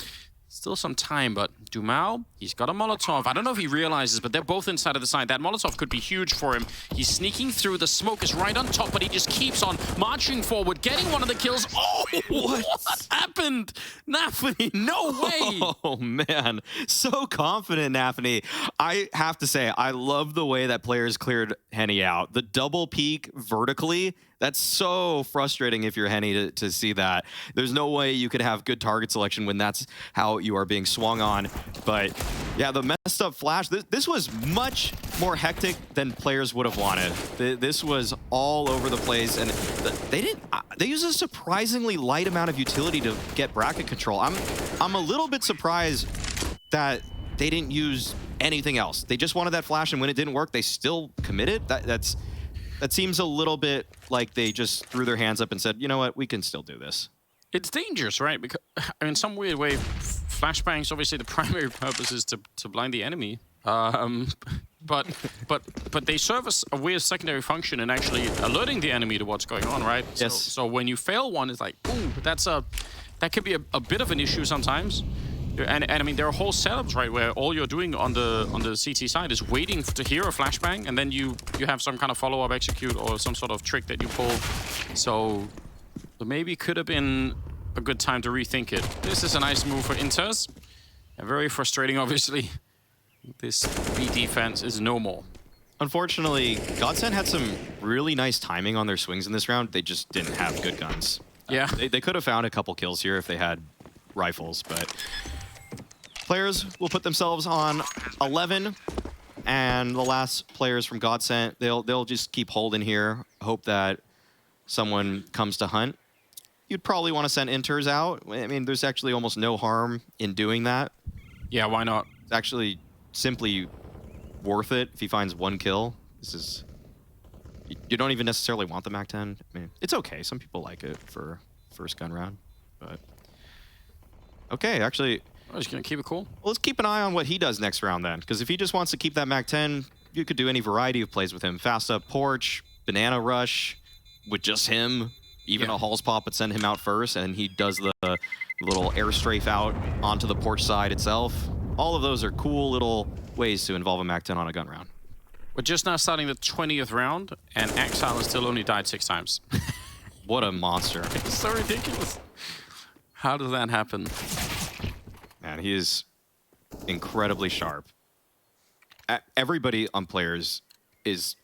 Still some time, but Dumao, he's got a Molotov. I don't know if he realizes, but they're both inside of the side. That Molotov could be huge for him. He's sneaking through. The smoke is right on top, but he just keeps on marching forward, getting one of the kills. Oh, what happened? Nafany, no way.
Oh, man. So confident, Nafany. I have to say, I love the way that players cleared Henny out. The double peek vertically, that's so frustrating if you're Henny to see that. There's no way you could have good target selection when that's how you are being swung on. But yeah, the messed up flash, this was much more hectic than players would have wanted. This was all over the place, and they used a surprisingly light amount of utility to get bracket control. I'm a little bit surprised that they didn't use anything else. They just wanted that flash, and when it didn't work, they still committed. That seems a little bit like they just threw their hands up and said, you know what, we can still do this.
It's dangerous, right? Because in some weird way, flashbangs, obviously the primary purpose is to blind the enemy. But they serve as a weird secondary function in actually alerting the enemy to what's going on, right?
Yes.
So when you fail one, it's like, ooh, that could be a bit of an issue sometimes. And I mean, there are whole setups, right, where all you're doing on the CT side is waiting to hear a flashbang, and then you have some kind of follow-up execute or some sort of trick that you pull. So maybe could have been a good time to rethink it. This is a nice move for Inters. And very frustrating, obviously. This B defense is no more.
Unfortunately, GODSENT had some really nice timing on their swings in this round. They just didn't have good guns.
Yeah.
They could have found a couple kills here if they had rifles, but players will put themselves on 11, and the last players from GODSENT, they'll just keep holding here, hope that someone comes to hunt. You'd probably want to send Inters out. I mean, there's actually almost no harm in doing that.
Yeah, why not?
It's actually simply worth it if he finds one kill. This is... You don't even necessarily want the MAC-10. I mean, it's okay. Some people like it for first gun round, but... Okay, actually...
Oh, he's going to keep it cool?
Well, let's keep an eye on what he does next round then, because if he just wants to keep that MAC-10, you could do any variety of plays with him. Fast up porch, banana rush, with just him. Even a Halls pop would send him out first, and he does the little air strafe out onto the porch side itself. All of those are cool little ways to involve a MAC-10 on a gun round.
We're just now starting the 20th round, and Exile has still only died 6 times.
What a monster.
It's so ridiculous. How does that happen?
Man, he is incredibly sharp. everybody on players is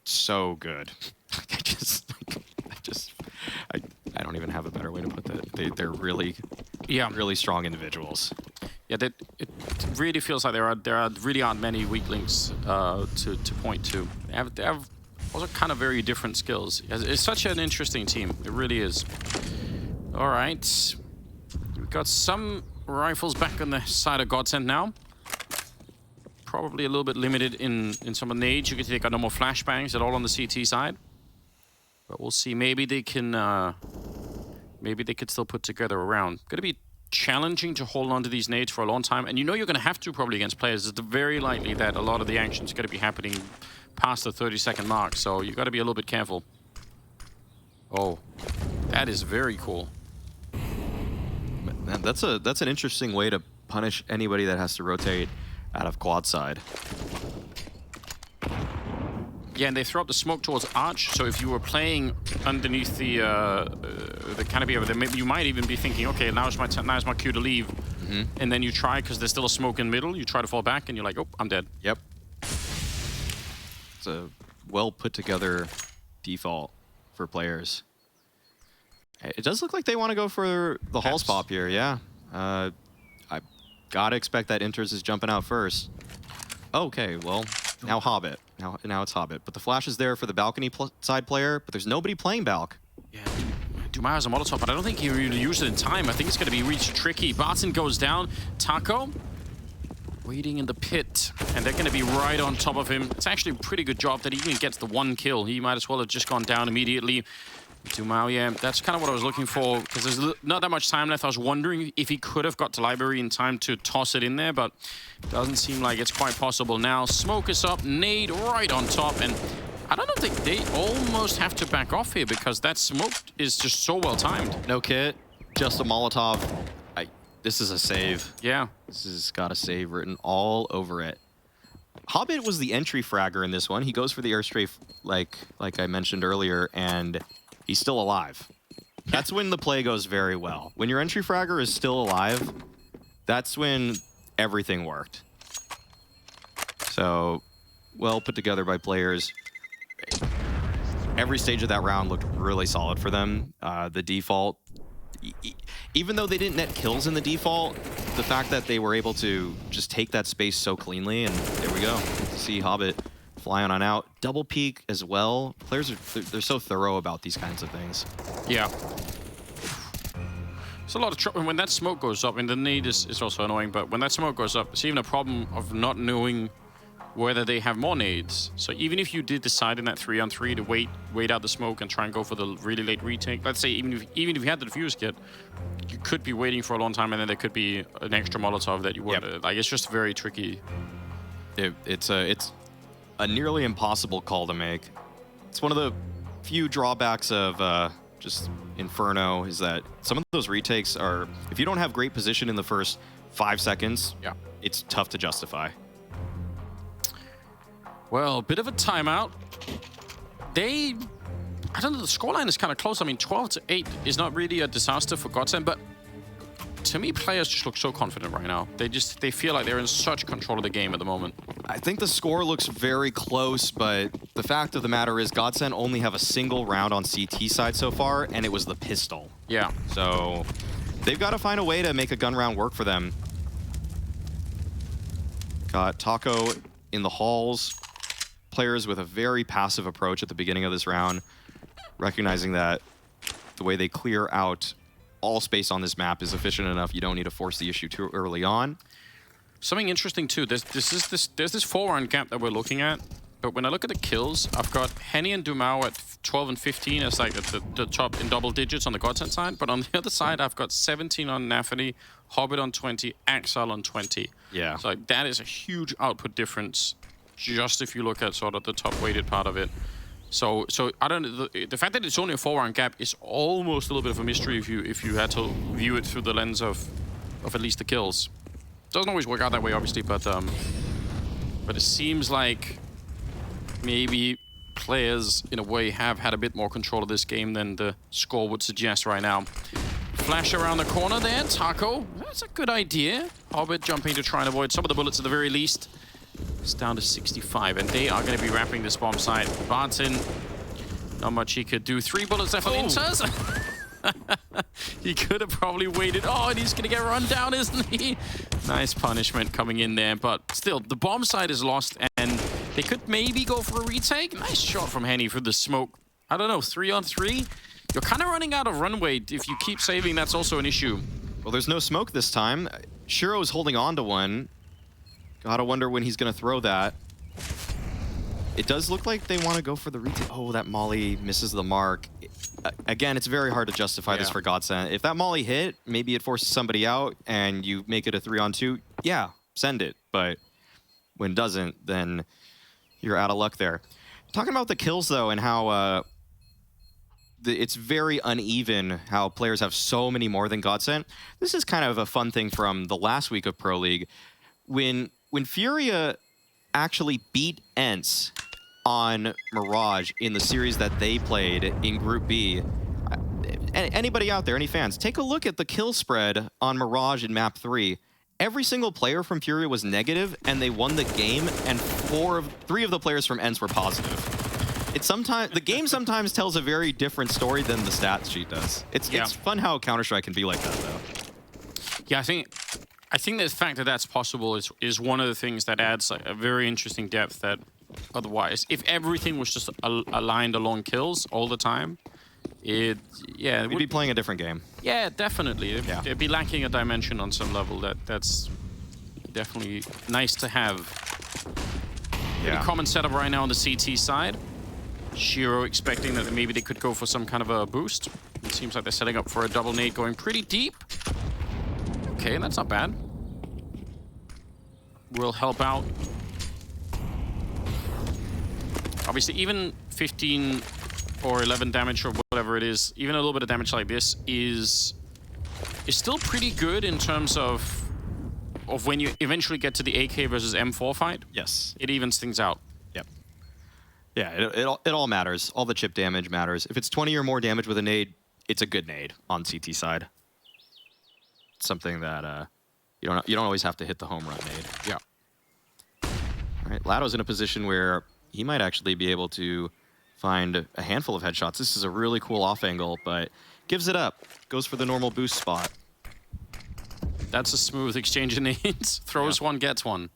so good. I don't even have a better way to put that. They're really, really strong individuals.
Yeah, it really feels like there really aren't many weak links to point to. They have also kind of very different skills. It's such an interesting team. It really is. All right, we've got some rifles back on the side of GODSENT now. Probably a little bit limited in some of the nades. You can take out no more flashbangs at all on the CT side. But we'll see. Maybe they can. Maybe they could still put together a round. Going to be challenging to hold on to these nades for a long time, and you know you're going to have to probably against players. It's very likely that a lot of the action is going to be happening past the 30-second mark. So you got to be a little bit careful. Oh, that is very cool.
Man, that's an interesting way to punish anybody that has to rotate out of quad side.
Yeah, and they throw up the smoke towards Arch, so if you were playing underneath the canopy over there, maybe you might even be thinking, okay, now's my cue to leave. And then you try, because there's still a smoke in the middle, you try to fall back, and you're like, oh, I'm dead.
Yep. It's a well put together default for players. It does look like they want to go for the Halls pop here, yeah. I gotta expect that Inters is jumping out first. Okay, well, now Hobbit. Now it's Hobbit. But the flash is there for the balcony side player, but there's nobody playing Balk.
Yeah, Dumao has a Molotov, but I don't think he really used it in time. I think it's going to be really tricky. Barton goes down. Taco waiting in the pit, and they're going to be right on top of him. It's actually a pretty good job that he even gets the one kill. He might as well have just gone down immediately. Dumao, yeah, that's kind of what I was looking for, because there's not that much time left. I was wondering if he could have got to library in time to toss it in there, but it doesn't seem like it's quite possible now. Smoke is up, nade right on top, and I don't think they almost have to back off here, because that smoke is just so well timed.
No kit, just a Molotov. This is a save.
Yeah.
This has got a save written all over it. Hobbit was the entry fragger in this one. He goes for the airstrafe, like I mentioned earlier, and he's still alive. That's when the play goes very well. When your entry fragger is still alive, that's when everything worked. So, well put together by players. Every stage of that round looked really solid for them. The default, even though they didn't net kills in the default, the fact that they were able to just take that space so cleanly, and there we go. See Hobbit flying on out. Double peek as well. Players they're so thorough about these kinds of things.
Yeah. It's a lot of trouble when that smoke goes up, and the nade is also annoying, but when that smoke goes up, it's even a problem of not knowing whether they have more nades. So even if you did decide in that 3-on-3 to wait out the smoke and try and go for the really late retake, let's say even if you had the defuse kit, you could be waiting for a long time, and then there could be an extra Molotov that you would. Yep. Like, it's just very tricky.
It's a nearly impossible call to make. It's one of the few drawbacks of just Inferno, is that some of those retakes are, if you don't have great position in the first 5 seconds,
yeah, it's
tough to justify.
Well, a bit of a timeout. I don't know, the scoreline is kind of close. I mean, 12-8 is not really a disaster for GODSENT, but to me, players just look so confident right now. They feel like they're in such control of the game at the moment.
I think the score looks very close, but the fact of the matter is GODSENT only have a single round on CT side so far, and it was the pistol.
Yeah.
So they've got to find a way to make a gun round work for them. Got Taco in the halls. Players with a very passive approach at the beginning of this round, recognizing that the way they clear out all space on this map is efficient enough. You don't need to force the issue too early on.
Something interesting too, there's this 4-round gap that we're looking at, but when I look at the kills, I've got Henny and Dumao at 12 and 15 as like the top in double digits on the GODSENT side, but on the other side, I've got 17 on Nafany, Hobbit on 20, Axel on 20.
Yeah.
So like, that is a huge output difference, just if you look at sort of the top weighted part of it. So I don't know, the fact that it's only a 4-round gap is almost a little bit of a mystery if you had to view it through the lens of at least the kills. Doesn't always work out that way, obviously, but it seems like maybe players in a way have had a bit more control of this game than the score would suggest right now. Flash around the corner there, Taco. That's a good idea. Hobbit jumping to try and avoid some of the bullets at the very least. It's down to 65, and they are going to be wrapping this bomb site. Barton, not much he could do. 3 bullets left on Inters. He could have probably waited. Oh, and he's going to get run down, isn't he? Nice punishment coming in there, but still, the bomb site is lost, and they could maybe go for a retake. Nice shot from Henny through the smoke. I don't know, 3-on-3? You're kind of running out of runway. If you keep saving, that's also an issue.
Well, there's no smoke this time. Shiro's holding on to one. Gotta wonder when he's going to throw that. It does look like they want to go for the retake. Oh, that molly misses the mark. Again, it's very hard to justify this for GODSENT. If that molly hit, maybe it forces somebody out and you make it a 3-on-2. Yeah, send it. But when it doesn't, then you're out of luck there. Talking about the kills, though, and how it's very uneven how players have so many more than GODSENT. This is kind of a fun thing from the last week of Pro League. When Furia actually beat ENCE on Mirage in the series that they played in Group B. Anybody out there, any fans, take a look at the kill spread on Mirage in Map 3. Every single player from Furia was negative, and they won the game, and 3 of the players from ENCE were positive. The game sometimes tells a very different story than the stats sheet does. It's fun how Counter-Strike can be like that, though.
Yeah, I think the fact that that's possible is one of the things that adds a very interesting depth that otherwise, if everything was just aligned along kills all the time, we'd
be playing a different game.
Yeah, definitely. It'd be lacking a dimension on some level. That's definitely nice to have. Pretty common setup right now on the CT side. Shiro expecting that maybe they could go for some kind of a boost. It seems like they're setting up for a double nade going pretty deep. Okay, that's not bad. Will help out. Obviously, even 15 or 11 damage or whatever it is, even a little bit of damage like this is still pretty good in terms of when you eventually get to the AK versus M4 fight.
Yes.
It evens things out.
Yep. Yeah, it all matters. All the chip damage matters. If it's 20 or more damage with a nade, it's a good nade on CT side. It's something that you don't always have to hit the home run nade.
Yeah.
All right, Lado's in a position where he might actually be able to find a handful of headshots. This is a really cool off angle, but gives it up. Goes for the normal boost spot.
That's a smooth exchange of nades. Throws one, gets one.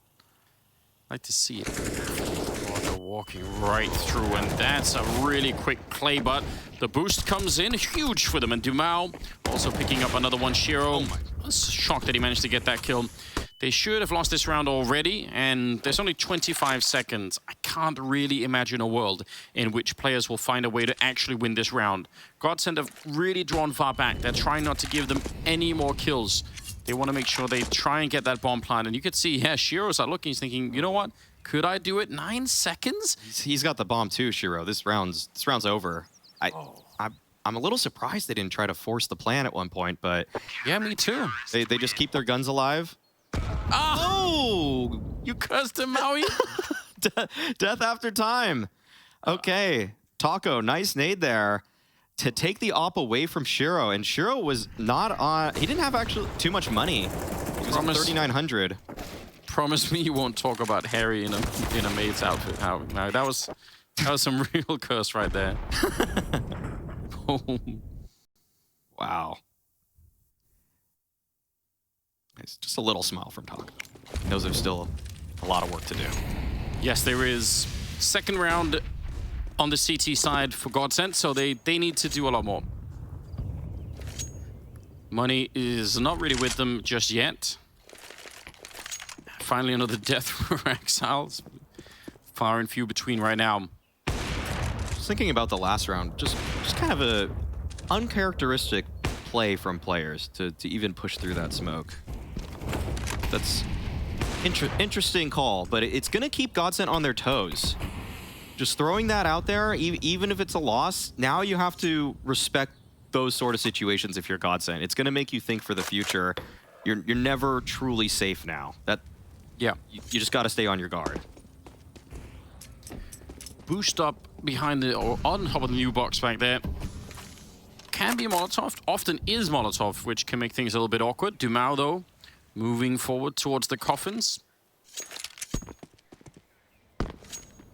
Like to see it. Oh, they're walking right through, and that's a really quick play, but the boost comes in, huge for them, and Dumao also picking up another one. Shiro, I was shocked that he managed to get that kill. They should have lost this round already, and there's only 25 seconds. I can't really imagine a world in which players will find a way to actually win this round. GODSENT have really drawn far back. They're trying not to give them any more kills. They want to make sure they try and get that bomb planted. And you could see, yeah, Shiro's looking, he's thinking, you know what? Could I do it? 9 seconds?
He's got the bomb too, Shiro. This round's over. I'm a little surprised they didn't try to force the plan at one point, but
yeah, me too.
They just keep their guns alive.
Oh! You cursed him, Maui.
Death after time. Okay, Taco, nice nade there to take the op away from Shiro, and Shiro was not on. He didn't have actually too much money. He was on 3,900.
Promise me you won't talk about Harry in a maid's outfit. How? No, that was some real curse right there.
Wow. It's just a little smile from Taco. He knows there's still a lot of work to do.
Yes, there is. Second round on the CT side for GODSENT, so they need to do a lot more. Money is not really with them just yet. Finally, another death for Exiles. Far and few between right now.
Just thinking about the last round, just kind of a uncharacteristic play from players to even push through that smoke. That's interesting call, but it's going to keep GODSENT on their toes. Just throwing that out there, even if it's a loss, now you have to respect those sort of situations if you're GODSENT. It's going to make you think for the future. You're never truly safe now. You just got to stay on your guard.
Boost up behind on top of the new box back there. Can be Molotov, often is Molotov, which can make things a little bit awkward. Dumao, though, moving forward towards the coffins.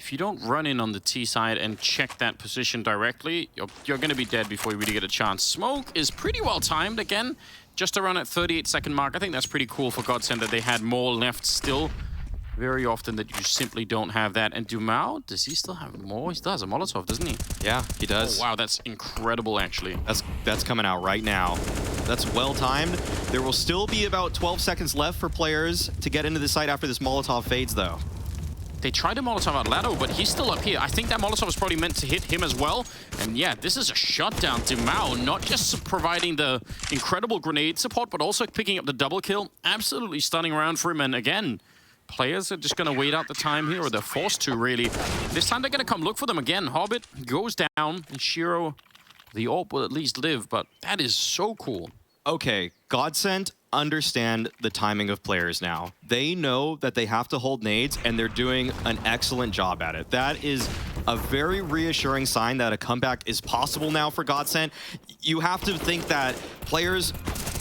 if you don't run in on the T side and check that position directly, you're going to be dead before you really get a chance. Smoke is pretty well timed again, just around at 38-second mark. I think that's pretty cool for GODSENT that they had more left still. Very often that you simply don't have that. And Dumao, does he still have more? He still has a Molotov, doesn't he?
Yeah, he does.
Oh, wow, that's incredible, actually.
That's coming out right now. That's well timed. There will still be about 12 seconds left for players to get into the site after this Molotov fades, though.
They tried a Molotov at Lado, but he's still up here. I think that Molotov was probably meant to hit him as well. And yeah, this is a shutdown. Dumao not just providing the incredible grenade support, but also picking up the double kill. Absolutely stunning round for him. And again, players are just going to wait out the time here, or they're forced to, really. This time they're going to come look for them again. Hobbit goes down, and Shiro, the AWP will at least live, but that is so cool.
Okay, GODSENT understand the timing of players now. They know that they have to hold nades, and they're doing an excellent job at it. That is a very reassuring sign that a comeback is possible now for GODSENT. You have to think that players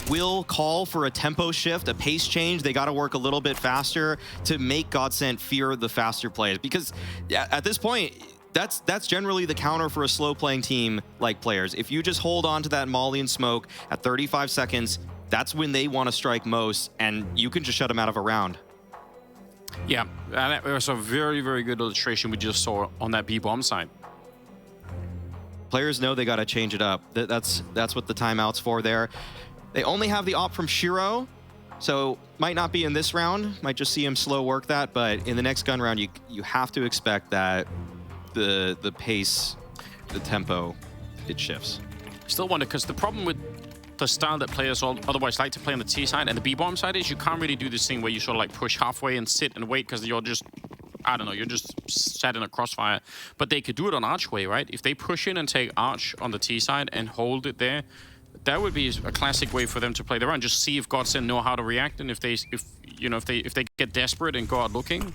will call for a tempo shift, a pace change. They got to work a little bit faster to make GODSENT fear the faster plays, because at this point, that's generally the counter for a slow-playing team like players. If you just hold on to that molly and smoke at 35 seconds, that's when they want to strike most, and you can just shut them out of a round.
Yeah, that was a very, very good illustration we just saw on that B-bomb side.
Players know they got to change it up. That's what the timeout's for there. They only have the op from Shiro, so might not be in this round. Might just see him slow work that, but in the next gun round, you have to expect that the pace, the tempo, it shifts.
Still wonder, because the problem with the style that players otherwise like to play on the T side and the B-bomb side is you can't really do this thing where you sort of like push halfway and sit and wait, because you're just, I don't know, you're just sat in a crossfire. But they could do it on Archway, right? If they push in and take Arch on the T side and hold it there, that would be a classic way for them to play the round. Just see if GODSENT know how to react, and if they get desperate and go out looking.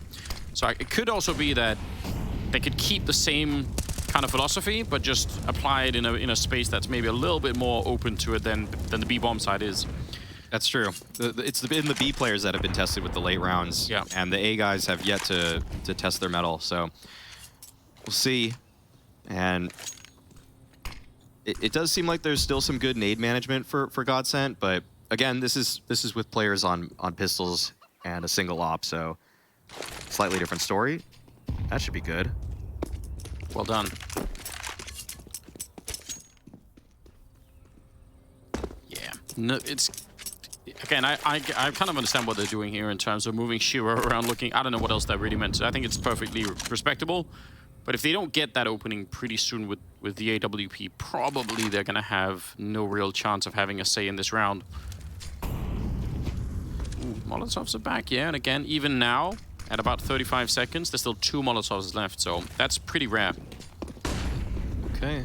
So it could also be that they could keep the same kind of philosophy, but just apply it in a space that's maybe a little bit more open to it than the B-bomb side is.
That's true. It's been the B players that have been tested with the late rounds,
yeah.
And the A guys have yet to test their mettle. So we'll see. And it does seem like there's still some good nade management for GODSENT, but again, this is with players on pistols and a single op, so slightly different story. That should be good.
Well done. Yeah. No, it's again, I kind of understand what they're doing here in terms of moving Shiro around looking. I don't know what else that really meant. So I think it's perfectly respectable. But if they don't get that opening pretty soon with the AWP, probably they're going to have no real chance of having a say in this round. Ooh, Molotovs are back, yeah. And again, even now, at about 35 seconds, there's still 2 Molotovs left. So that's pretty rare.
Okay.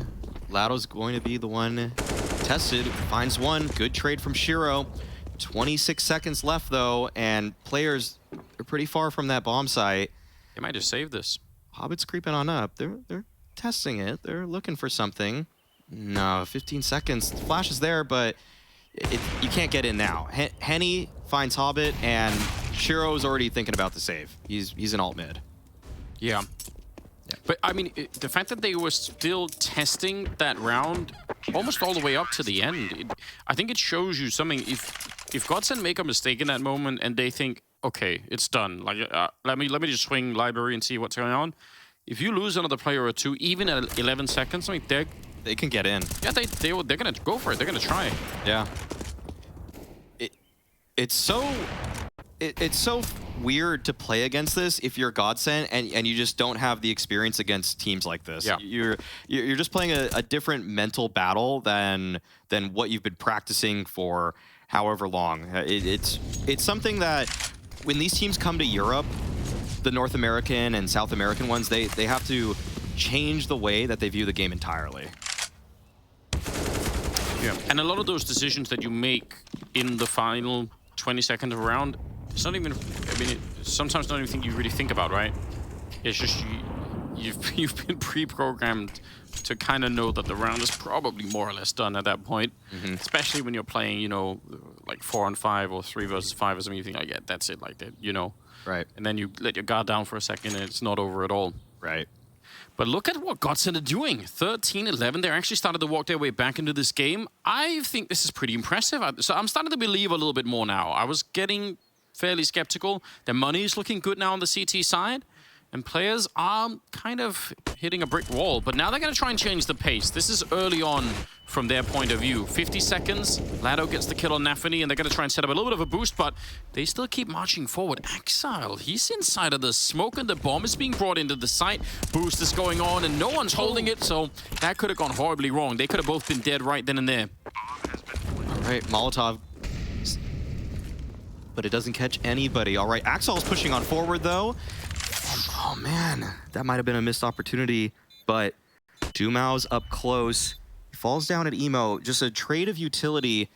Lado's going to be the one tested. Finds one. Good trade from Shiro. 26 seconds left, though, and players are pretty far from that bomb site.
They might just save this.
Hobbit's creeping on up. They're testing it. They're looking for something. No, 15 seconds. The flash is there, but you can't get in now. Henny finds Hobbit, and Shiro's already thinking about the save. He's an alt mid.
Yeah. But, I mean, the fact that they were still testing that round almost all the way up to the end, I think it shows you something. If GODSENT make a mistake in that moment and they think, okay, it's done. Like, let me just swing library and see what's going on. If you lose another player or two, even at 11 seconds, I mean,
they can get in.
Yeah, they're gonna go for it. They're gonna try.
Yeah. It's so weird to play against this if you're GODSENT and you just don't have the experience against teams like this.
Yeah.
You're just playing a different mental battle than what you've been practicing for however long. It's something that when these teams come to Europe, the North American and South American ones, they have to change the way that they view the game entirely.
Yeah, and a lot of those decisions that you make in the final 20 seconds of a round, it's not even, I mean, sometimes not even think you really think about, right? It's just you've been pre-programmed to kind of know that the round is probably more or less done at that point. Mm-hmm. Especially when you're playing, you know, like 4-on-5 or 3 versus 5 or something. You think, like, yeah, that's it, like that, you know.
Right.
And then you let your guard down for a second and it's not over at all.
Right. Right.
But look at what GODSENT are doing. 13-11. They're actually started to walk their way back into this game. I think this is pretty impressive. So I'm starting to believe a little bit more now. I was getting fairly skeptical. Their money is looking good now on the CT side. And players are kind of hitting a brick wall. But now they're going to try and change the pace. This is early on from their point of view. 50 seconds. Lado gets the kill on Nafany, and they're going to try and set up a little bit of a boost, but they still keep marching forward. Exile, he's inside of the smoke, and the bomb is being brought into the site. Boost is going on, and no one's holding it, so that could have gone horribly wrong. They could have both been dead right then and there.
All right, Molotov. But it doesn't catch anybody. All right, Axel's pushing on forward, though. Oh, man. That might have been a missed opportunity, but Dumao's up close. He falls down at Emo. Just a trade of utility.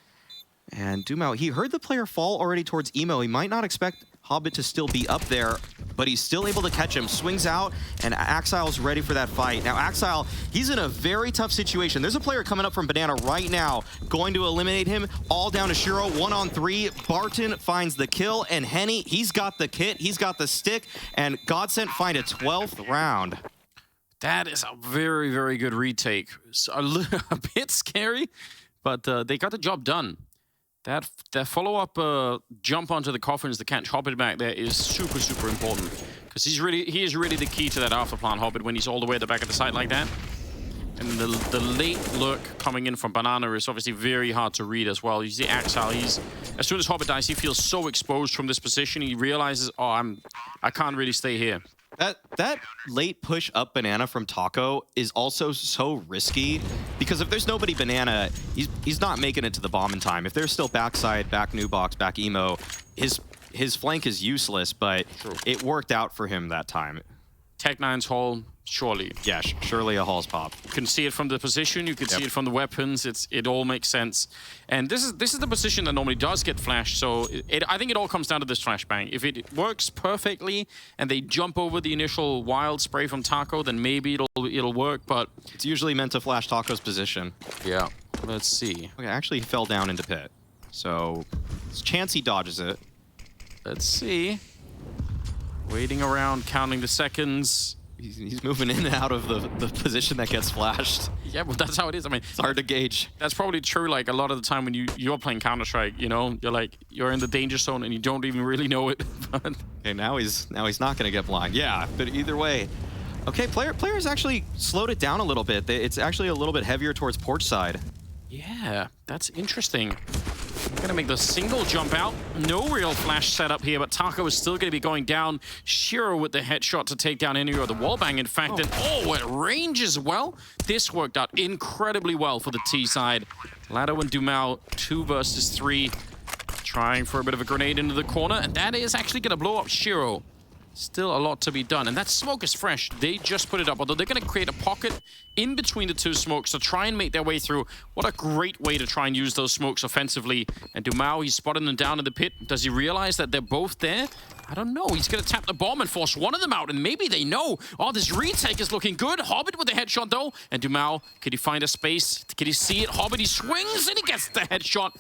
And Dumao, he heard the player fall already towards Emo. He might not expect Hobbit to still be up there, but he's still able to catch him. Swings out, and Axile's ready for that fight. Now, Axile, he's in a very tough situation. There's a player coming up from Banana right now, going to eliminate him. All down to Shiro, 1-on-3. Barton finds the kill, and Henny, he's got the kit, he's got the stick, and GODSENT find a 12th round.
That is a very, very good retake. So a bit scary, but they got the job done. That follow-up jump onto the coffins to catch Hobbit back there is super, super important. Because he is really the key to that afterplan Hobbit when he's all the way at the back of the site like that. And the late lurk coming in from Banana is obviously very hard to read as well. You see Axel, as soon as Hobbit dies, he feels so exposed from this position. He realizes, oh, I can't really stay here.
That late push up Banana from Taco is also so risky because if there's nobody Banana, he's not making it to the bomb in time. If there's still backside, back new box, back Emo, his flank is useless, but
True.
It worked out for him that time.
Tech9's Hall, surely.
Yeah, surely a Hall's pop.
You can see it from the position, you can see it from the weapons, it all makes sense. And this is the position that normally does get flashed, so I think it all comes down to this flashbang. If it works perfectly and they jump over the initial wild spray from Taco, then maybe it'll work, but...
It's usually meant to flash Taco's position.
Yeah, let's see.
Okay, actually he fell down into pit. So, it's a chance he dodges it.
Let's see. Waiting around, counting the seconds.
He's moving in and out of the position that gets flashed.
Yeah, well, that's how it is. I mean,
it's hard to gauge.
That's probably true. Like a lot of the time when you're playing Counter-Strike, you know, you're in the danger zone and you don't even really know it.
Okay, now he's not gonna get blind. Yeah, but either way. Okay, players actually slowed it down a little bit. It's actually a little bit heavier towards porch side.
Yeah, that's interesting. Gonna make the single jump out. No real flash setup here, but Taco is still gonna be going down. Shiro with the headshot to take down any of the wallbang, in fact. And at range as well. This worked out incredibly well for the T side. Lado and Dumao, 2 versus 3. Trying for a bit of a grenade into the corner, and that is actually gonna blow up Shiro. Still a lot to be done, and that smoke is fresh. They just put it up, although they're going to create a pocket in between the two smokes to try and make their way through. What a great way to try and use those smokes offensively. And Dumao, he's spotting them down in the pit. Does he realize that they're both there? I don't know. He's going to tap the bomb and force one of them out, and maybe they know. Oh, this retake is looking good. Hobbit with the headshot, though. And Dumao, can he find a space? Can he see it? Hobbit, he swings, and he gets the headshot.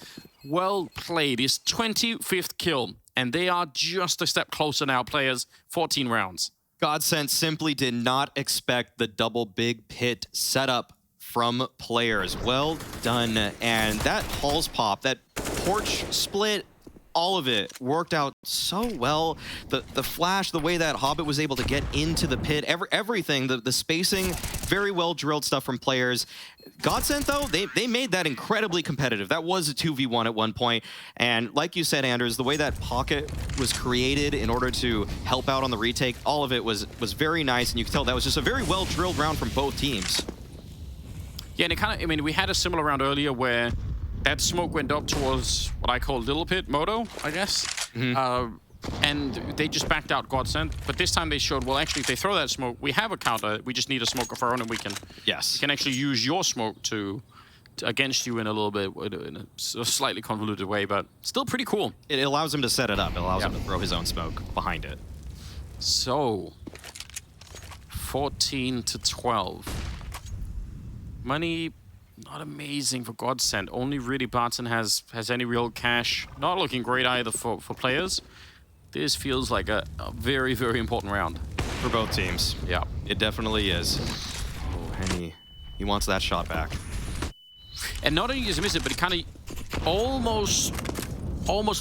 Well played. His 25th kill. And they are just a step closer now, players. 14 rounds.
GODSENT simply did not expect the double big pit setup from players. Well done. And that Hall's pop, that porch split, all of it worked out so well. The flash, the way that Hobbit was able to get into the pit, everything, the spacing, very well drilled stuff from players. GODSENT, though, they made that incredibly competitive. That was a 2v1 at one point. And like you said, Anders, the way that pocket was created in order to help out on the retake, all of it was very nice. And you can tell that was just a very well drilled round from both teams.
Yeah, and it kind of, I mean, we had a similar round earlier where that smoke went up towards what I call Little Pit, Moto, I guess. Mm-hmm. And they just backed out GODSENT. But this time they showed, well, actually, if they throw that smoke, we have a counter. We just need a smoke of our own, and we can actually use your smoke to against you in a little bit, in a slightly convoluted way, but still pretty cool.
It allows him to set it up. It allows him to throw his own smoke behind it.
So, 14-12. Money... not amazing for GODSENT. Only really Barton has any real cash. Not looking great either for players. This feels like a very, very important round.
for both teams.
Yeah.
It definitely is. Oh, Henny. He wants that shot back.
And not only does he miss it, but he kind of almost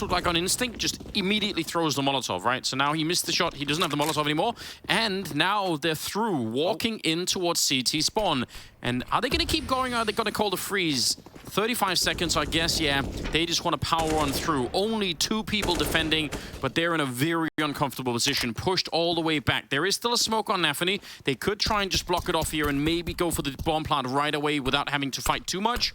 looked like on instinct, just immediately throws the Molotov, right? So now he missed the shot, he doesn't have the Molotov anymore, and now they're through, walking in towards CT spawn. And are they going to keep going, or are they going to call the freeze? 35 seconds, I guess, yeah. They just want to power on through. Only 2 people defending, but they're in a very uncomfortable position, pushed all the way back. There is still a smoke on Nafany. They could try and just block it off here and maybe go for the bomb plant right away without having to fight too much.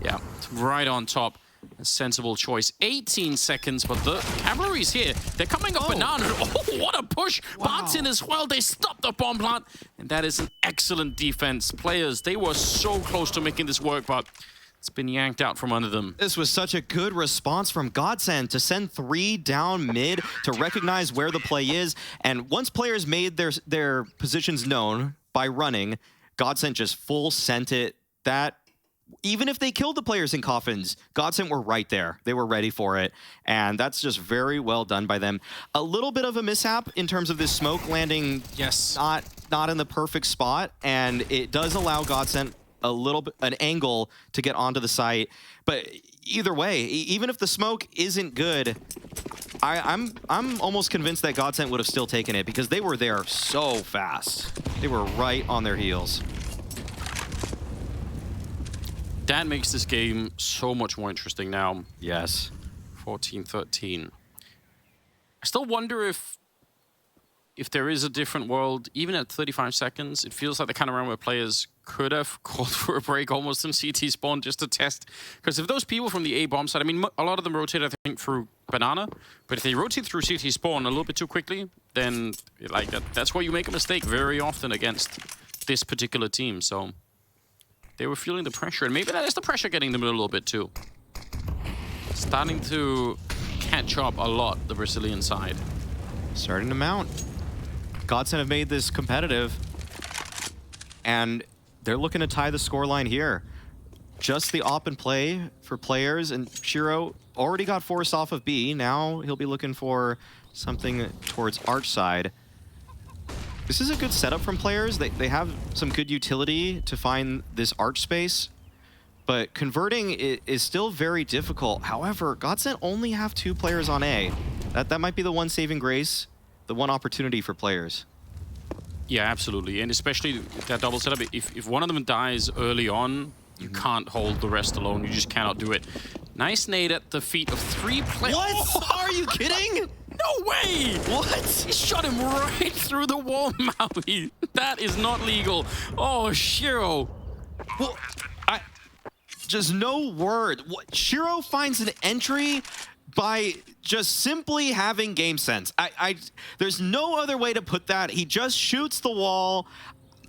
Yeah, it's right on top. A sensible choice. 18 seconds, but the cavalry's here. They're coming up banana. Oh, what a push.
Wow.
Bart's in as well. They stopped the bomb plant. And that is an excellent defense. Players, they were so close to making this work, but it's been yanked out from under them.
This was such a good response from GODSENT to send 3 down mid, to recognize where the play is. And once players made their positions known by running, GODSENT just full sent it. That, even if they killed the players in coffins, GODSENT were right there. They were ready for it. And that's just very well done by them. A little bit of a mishap in terms of this smoke landing,
Yes.
not in the perfect spot. And it does allow GODSENT a little bit an angle to get onto the site, but either way, even if the smoke isn't good, I'm almost convinced that GODSENT would have still taken it, because they were there so fast. They were right on their heels.
That makes this game so much more interesting now.
Yes.
14-13. I still wonder if there is a different world, even at 35 seconds. It feels like the kind of round where players could have called for a break almost in CT spawn just to test. Because if those people from the A bomb side, I mean, a lot of them rotate, I think, through banana. But if they rotate through CT spawn a little bit too quickly, then like that's where you make a mistake very often against this particular team. So they were feeling the pressure, and maybe that is the pressure getting them a little bit too. Starting to catch up a lot, the Brazilian side.
Starting to mount. GODSENT have made this competitive, and they're looking to tie the scoreline here. Just the op and play for players, and Shiro already got forced off of B. Now he'll be looking for something towards Arch side. This is a good setup from players. They have some good utility to find this Arch space, but converting is still very difficult. However, GODSENT only have 2 players on A. That might be the one saving grace, the one opportunity for players.
Yeah, absolutely. And especially that double setup, if one of them dies early on, you can't hold the rest alone. You just cannot do it. Nice nade at the feet of 3 players.
What? Are you kidding?
No way!
What?
He shot him right through the wall, Maui. That is not legal. Oh, Shiro.
Well, just no word. What? Shiro finds an entry by just simply having game sense. There's no other way to put that. He just shoots the wall,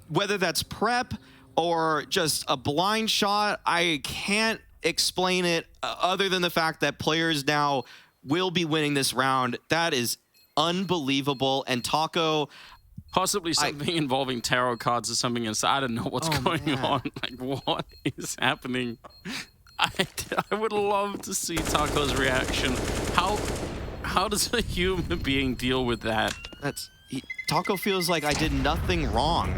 whether that's prep or just a blind shot. I can't explain it other than the fact that players now will be winning this round. That is unbelievable. And Taco,
Possibly something involving tarot cards or something. And so I don't know what's going on. Like, what is happening? I would love to see Taco's reaction. How does a human being deal with that?
Taco feels like I did nothing wrong.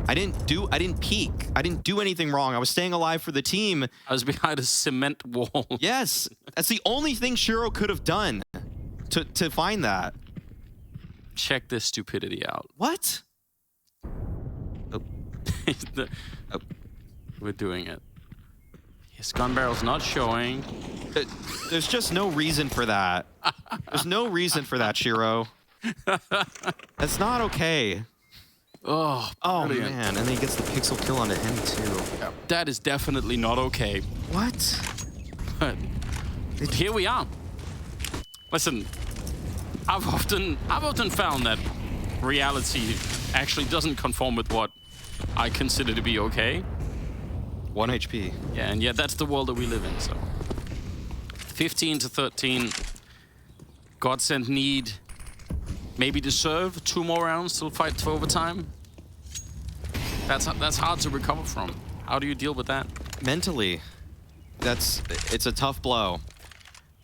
I didn't peek. I didn't do anything wrong. I was staying alive for the team.
I was behind a cement wall.
Yes, that's the only thing Shiro could have done to find that.
Check this stupidity out.
What?
We're doing it. His gun barrel's not showing.
There's just no reason for that. There's no reason for that, Shiro. That's not okay.
Oh brilliant.
Man, and then he gets the pixel kill onto him too.
Yeah, that is definitely not okay.
What?
But here we are. Listen, I've often found that reality actually doesn't conform with what I consider to be okay.
1 HP.
Yeah, and yet that's the world that we live in. So 15-13. GODSENT need maybe deserve 2 more rounds to fight for overtime. That's hard to recover from. How do you deal with that?
Mentally, it's a tough blow.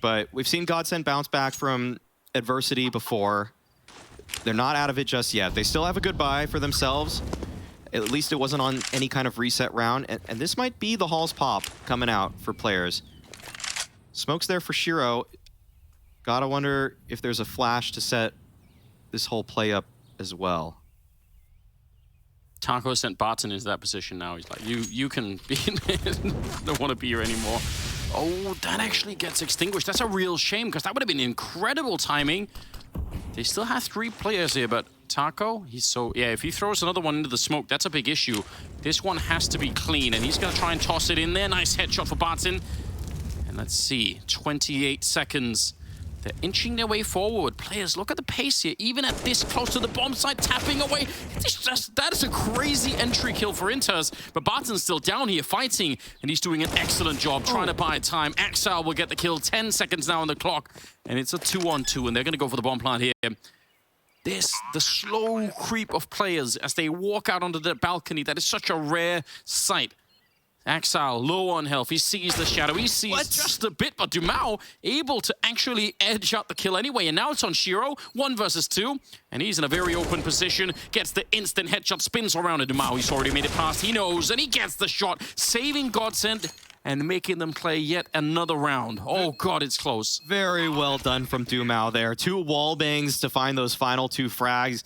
But we've seen GODSENT bounce back from adversity before. They're not out of it just yet. They still have a good buy for themselves. At least it wasn't on any kind of reset round. And this might be the Hall's pop coming out for players. Smoke's there for Shiro. Gotta wonder if there's a flash to set this whole play up as well.
Taco sent Barton into that position now. He's like, you can be in it. Don't want to be here anymore. Oh, that actually gets extinguished. That's a real shame, because that would have been incredible timing. They still have 3 players here, but Taco, he's so... Yeah, if he throws another one into the smoke, that's a big issue. This one has to be clean, and he's going to try and toss it in there. Nice headshot for Barton. And let's see, 28 seconds. They're inching their way forward. Players, look at the pace here. Even at this close to the bomb site, tapping away. That is a crazy entry kill for Inters. But Barton's still down here fighting, and he's doing an excellent job trying to buy time. Axel will get the kill. 10 seconds now on the clock, and it's a 2-on-2, and they're going to go for the bomb plant here. The slow creep of players as they walk out onto the balcony, that is such a rare sight. Axel, low on health. He sees the shadow. He sees just a bit, but Dumao able to actually edge out the kill anyway. And now it's on Shiro, 1 versus 2. And he's in a very open position. Gets the instant headshot, spins around at Dumao. He's already made it past. He knows, and he gets the shot, saving GODSENT and making them play yet another round. Oh, God, it's close.
Very well done from Dumao there. 2 wall bangs to find those final 2 frags.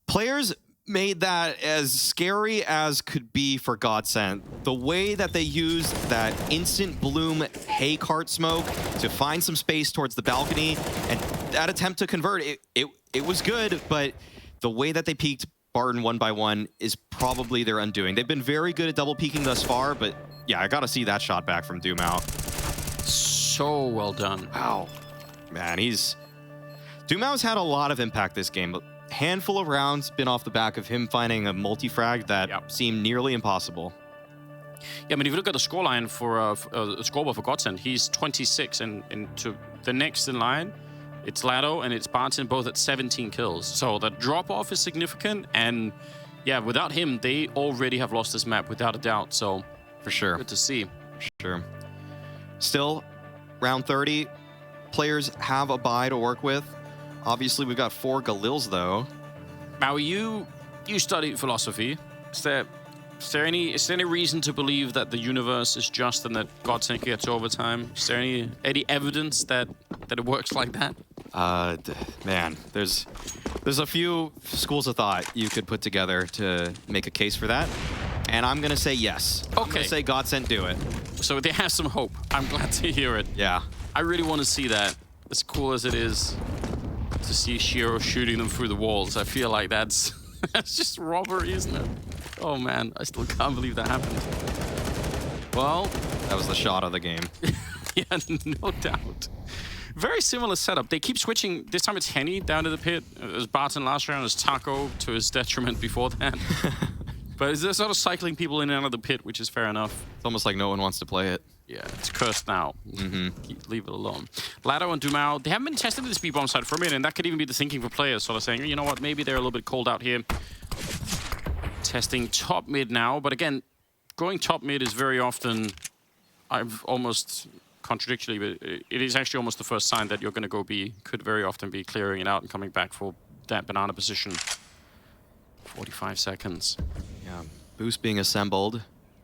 Players made that as scary as could be for GODSENT. The way that they used that instant bloom hay cart smoke to find some space towards the balcony, and that attempt to convert, it was good, but the way that they peeked Barton 1 by 1 is probably their undoing. They've been very good at double peeking thus far, but yeah, I gotta see that shot back from Dumao.
So well done.
Wow. Man, Dumao's had a lot of impact this game, but handful of rounds been off the back of him finding a multi-frag that seemed nearly impossible.
Yeah, I mean, if you look at the scoreline for scoreboard for GODSENT, he's 26, and to the next in line, it's Lado and it's Barton, both at 17 kills. So the drop-off is significant, and yeah, without him, they already have lost this map without a doubt. So
for sure,
good to see.
For sure. Still, round 30, players have a bye to work with. Obviously, we've got 4 Galils, though.
Now, you studied philosophy. Is there any reason to believe that the universe is just and that GODSENT gets overtime? Is there any evidence that it works like that?
Man, there's a few schools of thought you could put together to make a case for that. And I'm going to say yes. Okay. I'm going to say GODSENT do it.
So they have some hope. I'm glad to hear it.
Yeah.
I really want to see that. As cool as it is to see Shiro shooting them through the walls, I feel like that's just robbery, isn't it? Oh man, I still can't believe that happened. Well,
that was the shot of the game.
Yeah, no doubt. Very similar setup. They keep switching. This time it's Henny down to the pit. It was Barton last round. It was Taco to his detriment before that. But they're sort of cycling people in and out of the pit, which is fair enough.
It's almost like no one wants to play it.
Yeah, it's cursed now. Leave it alone. Lado and Dumao, they haven't been tested at this B-bomb side for a minute, and that could even be the thinking for players, sort of saying, you know what, maybe they're a little bit cold out here. Testing top mid now, but again, going top mid is very often, I've almost contradictory, but it is actually almost the first sign that you're going to go B. Could very often be clearing it out and coming back for that banana position. 45 seconds.
Yeah, boost being assembled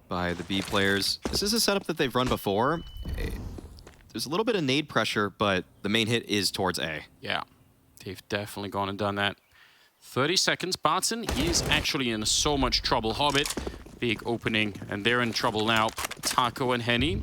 by the B players. This is a setup that they've run before. There's a little bit of nade pressure, but the main hit is towards A.
Yeah, they've definitely gone and done that. 30 seconds. Barton, he's actually in so much trouble. Hobbit, big opening, and they're in trouble now. Taco and Henny,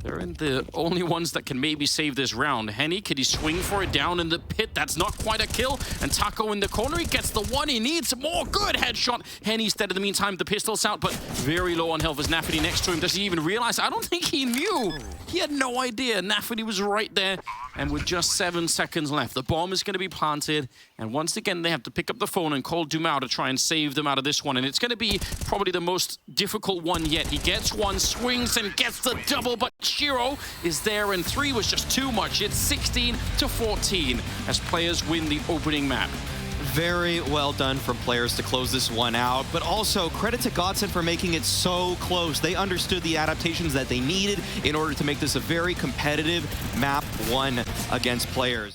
they're in the only ones that can maybe save this round. Henny, could he swing for it down in the pit? That's not quite a kill. And Taco in the corner, he gets the one he needs. More good headshot. Henny's dead in the meantime. The pistol's out, but very low on health is Nafferty next to him. Does he even realize? I don't think he knew. He had no idea. Nafferty was right there. And with just 7 seconds left, the bomb is going to be planted. And once again, they have to pick up the phone and call Dumao to try and save them out of this one. And it's going to be probably the most difficult one yet. He gets one, swings, and gets the double. But Shiro is there, and 3 was just too much. It's 16-14 as players win the opening map.
Very well done from players to close this one out, but also credit to GODSENT for making it so close. They understood the adaptations that they needed in order to make this a very competitive map 1 against players.